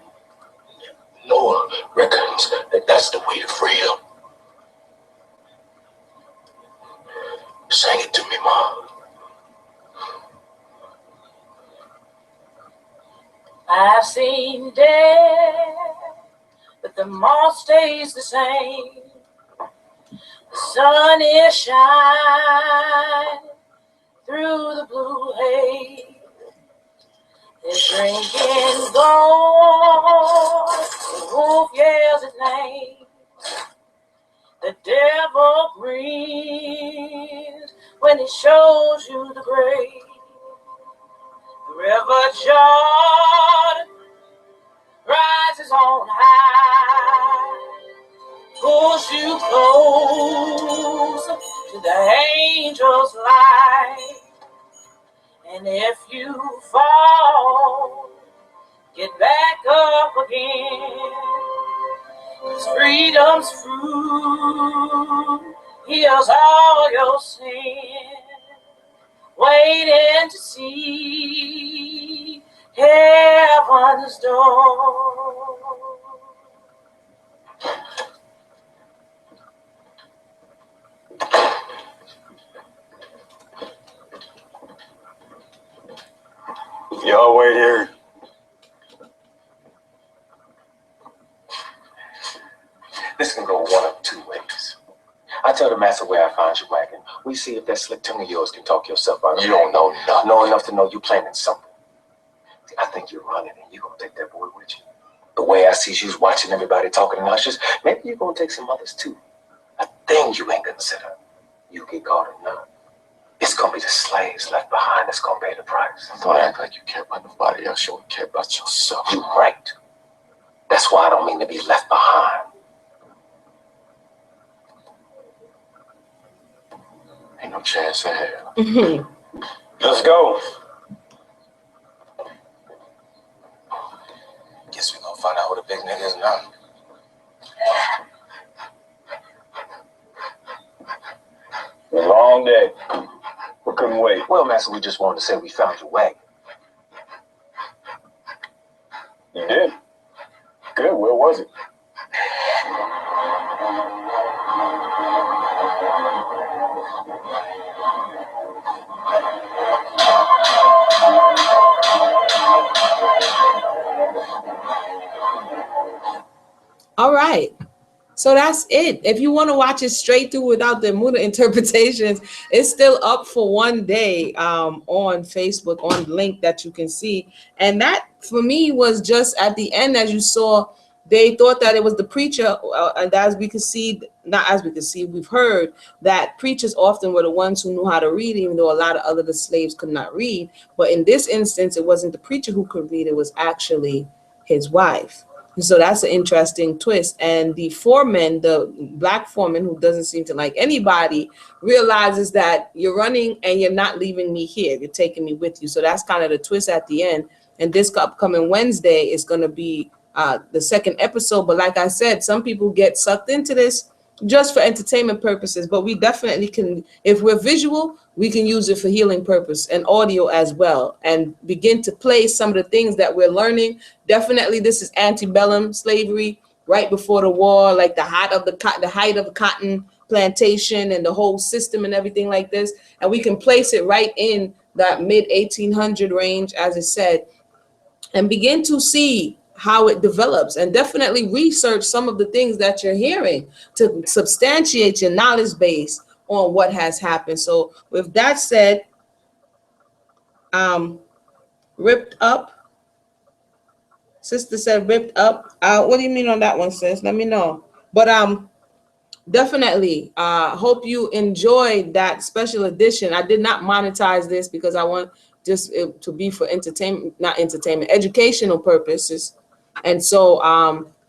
Noah reckons that that's the way to freedom. Sing it to me, Mom. I've seen death, but the moss stays the same. The sun is shining through the blue haze. They're drinking gold, the wolf yells his name. The devil breathes when he shows you the grave. The river Jordan rises on high, pulls you close to the angel's light. And if you fall, get back up again. 'Cause freedom's fruit heals all your sin. Waiting to see heaven's door. Y'all wait here. This can go one of two ways. I tell the master where I find your wagon. We see if that slick tongue of yours can talk yourself out of it. You don't know nothing. Know enough to know you planning something. See, I think you're running and you're going to take that boy with you. The way I see you's watching everybody talking in ushers, maybe you're going to take some others too. A thing you ain't consider. You get caught or not. It's going to be the slaves left behind that's going to pay the price. Don't act like you care about nobody else. You only care about yourself. You're right. That's why I don't mean to be left behind. Ain't no chance in hell. Let's go. Guess we gonna find out who the big nigga is now. A long day. We couldn't wait. Well, Master, we just wanted to say we found your wagon. You did? Good. Where was it? All right. So that's it. If you want to watch it straight through without the Muda interpretations, it's still up for one day on Facebook, on the link that you can see. And that, for me, was just at the end, as you saw, they thought that it was the preacher. And as we could see, not as we could see, we've heard that preachers often were the ones who knew how to read, even though a lot of other slaves could not read. But in this instance, it wasn't the preacher who could read. It was actually his wife. And so that's an interesting twist. And the foreman, the black foreman, who doesn't seem to like anybody, realizes that you're running and you're not leaving me here. You're taking me with you. So that's kind of the twist at the end. And this upcoming Wednesday is going to be the second episode. But like I said, some people get sucked into this just for entertainment purposes. But we definitely can, if we're visual, we can use it for healing purpose, and audio as well, and begin to play some of the things that we're learning. Definitely, this is antebellum slavery, right before the war, like the height of the cotton plantation and the whole system and everything like this. And we can place it right in that mid 1800 range, as it said, and begin to see how it develops, and definitely research some of the things that you're hearing to substantiate your knowledge base on what has happened. So with that said, ripped up. Sister said ripped up. What do you mean on that one, sis? Let me know. But definitely hope you enjoyed that special edition. I did not monetize this because I want just it to be for entertainment, not entertainment, educational purposes. And so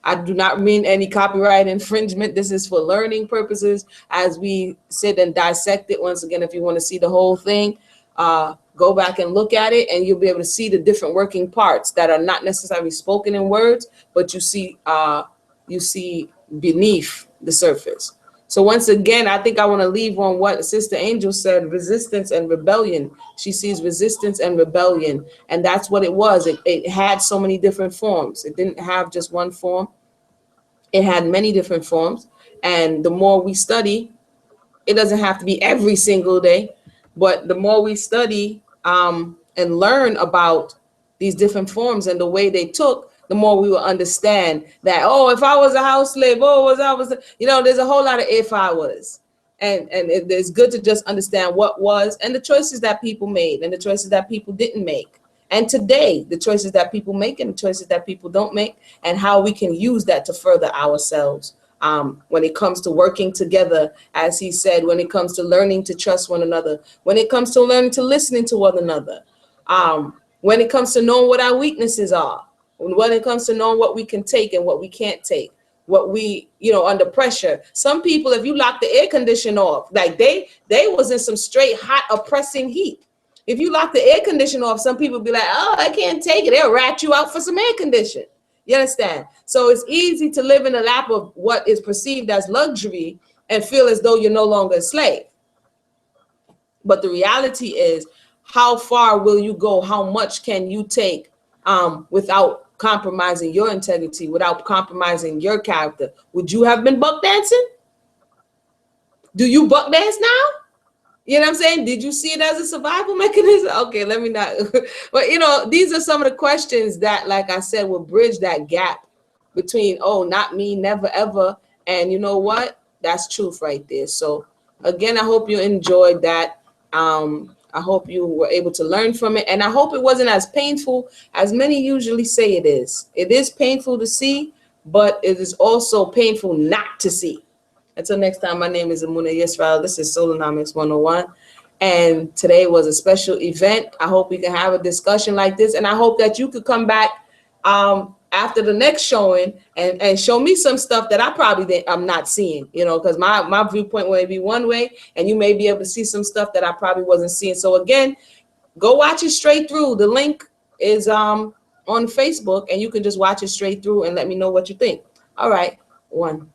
I do not mean any copyright infringement. This is for learning purposes as we sit and dissect it. Once again, if you want to see the whole thing, go back and look at it, and you'll be able to see the different working parts that are not necessarily spoken in words, but you see beneath the surface. So once again, I think I want to leave on what Sister Angel said, resistance and rebellion. She sees resistance and rebellion, and that's what it was. It had so many different forms. It didn't have just one form. It had many different forms, and the more we study, it doesn't have to be every single day, but the more we study and learn about these different forms and the way they took, the more we will understand that, oh, if I was a house slave, there's a whole lot of if I was. And it's good to just understand what was, and the choices that people made, and the choices that people didn't make. And today, the choices that people make and the choices that people don't make, and how we can use that to further ourselves. When it comes to working together, as he said, when it comes to learning to trust one another, when it comes to learning to listening to one another, when it comes to knowing what our weaknesses are, when it comes to knowing what we can take and what we can't take, what we, under pressure. Some people, if you lock the air conditioner off, like they was in some straight hot oppressing heat. If you lock the air conditioner off, some people be like, oh, I can't take it. They'll rat you out for some air conditioning. You understand? So it's easy to live in the lap of what is perceived as luxury and feel as though you're no longer a slave. But the reality is, how far will you go? How much can you take without compromising your integrity, without compromising your character? Would you have been buck dancing? Do you buck dance now? You know what I'm saying? Did you see it as a survival mechanism? Okay, let me not. But, these are some of the questions that, like I said, will bridge that gap between, oh, not me, never, ever. And you know what? That's truth right there. So, again, I hope you enjoyed that. I hope you were able to learn from it. And I hope it wasn't as painful as many usually say it is. It is painful to see, but it is also painful not to see. Until next time, my name is Amuna Yisrael. This is Solonomics 101. And today was a special event. I hope we can have a discussion like this. And I hope that you could come back after the next showing and show me some stuff that I'm not seeing, because my viewpoint may be one way, and you may be able to see some stuff that I probably wasn't seeing. So again, go watch it straight through. The link is on Facebook, and you can just watch it straight through and let me know what you think. All right, one.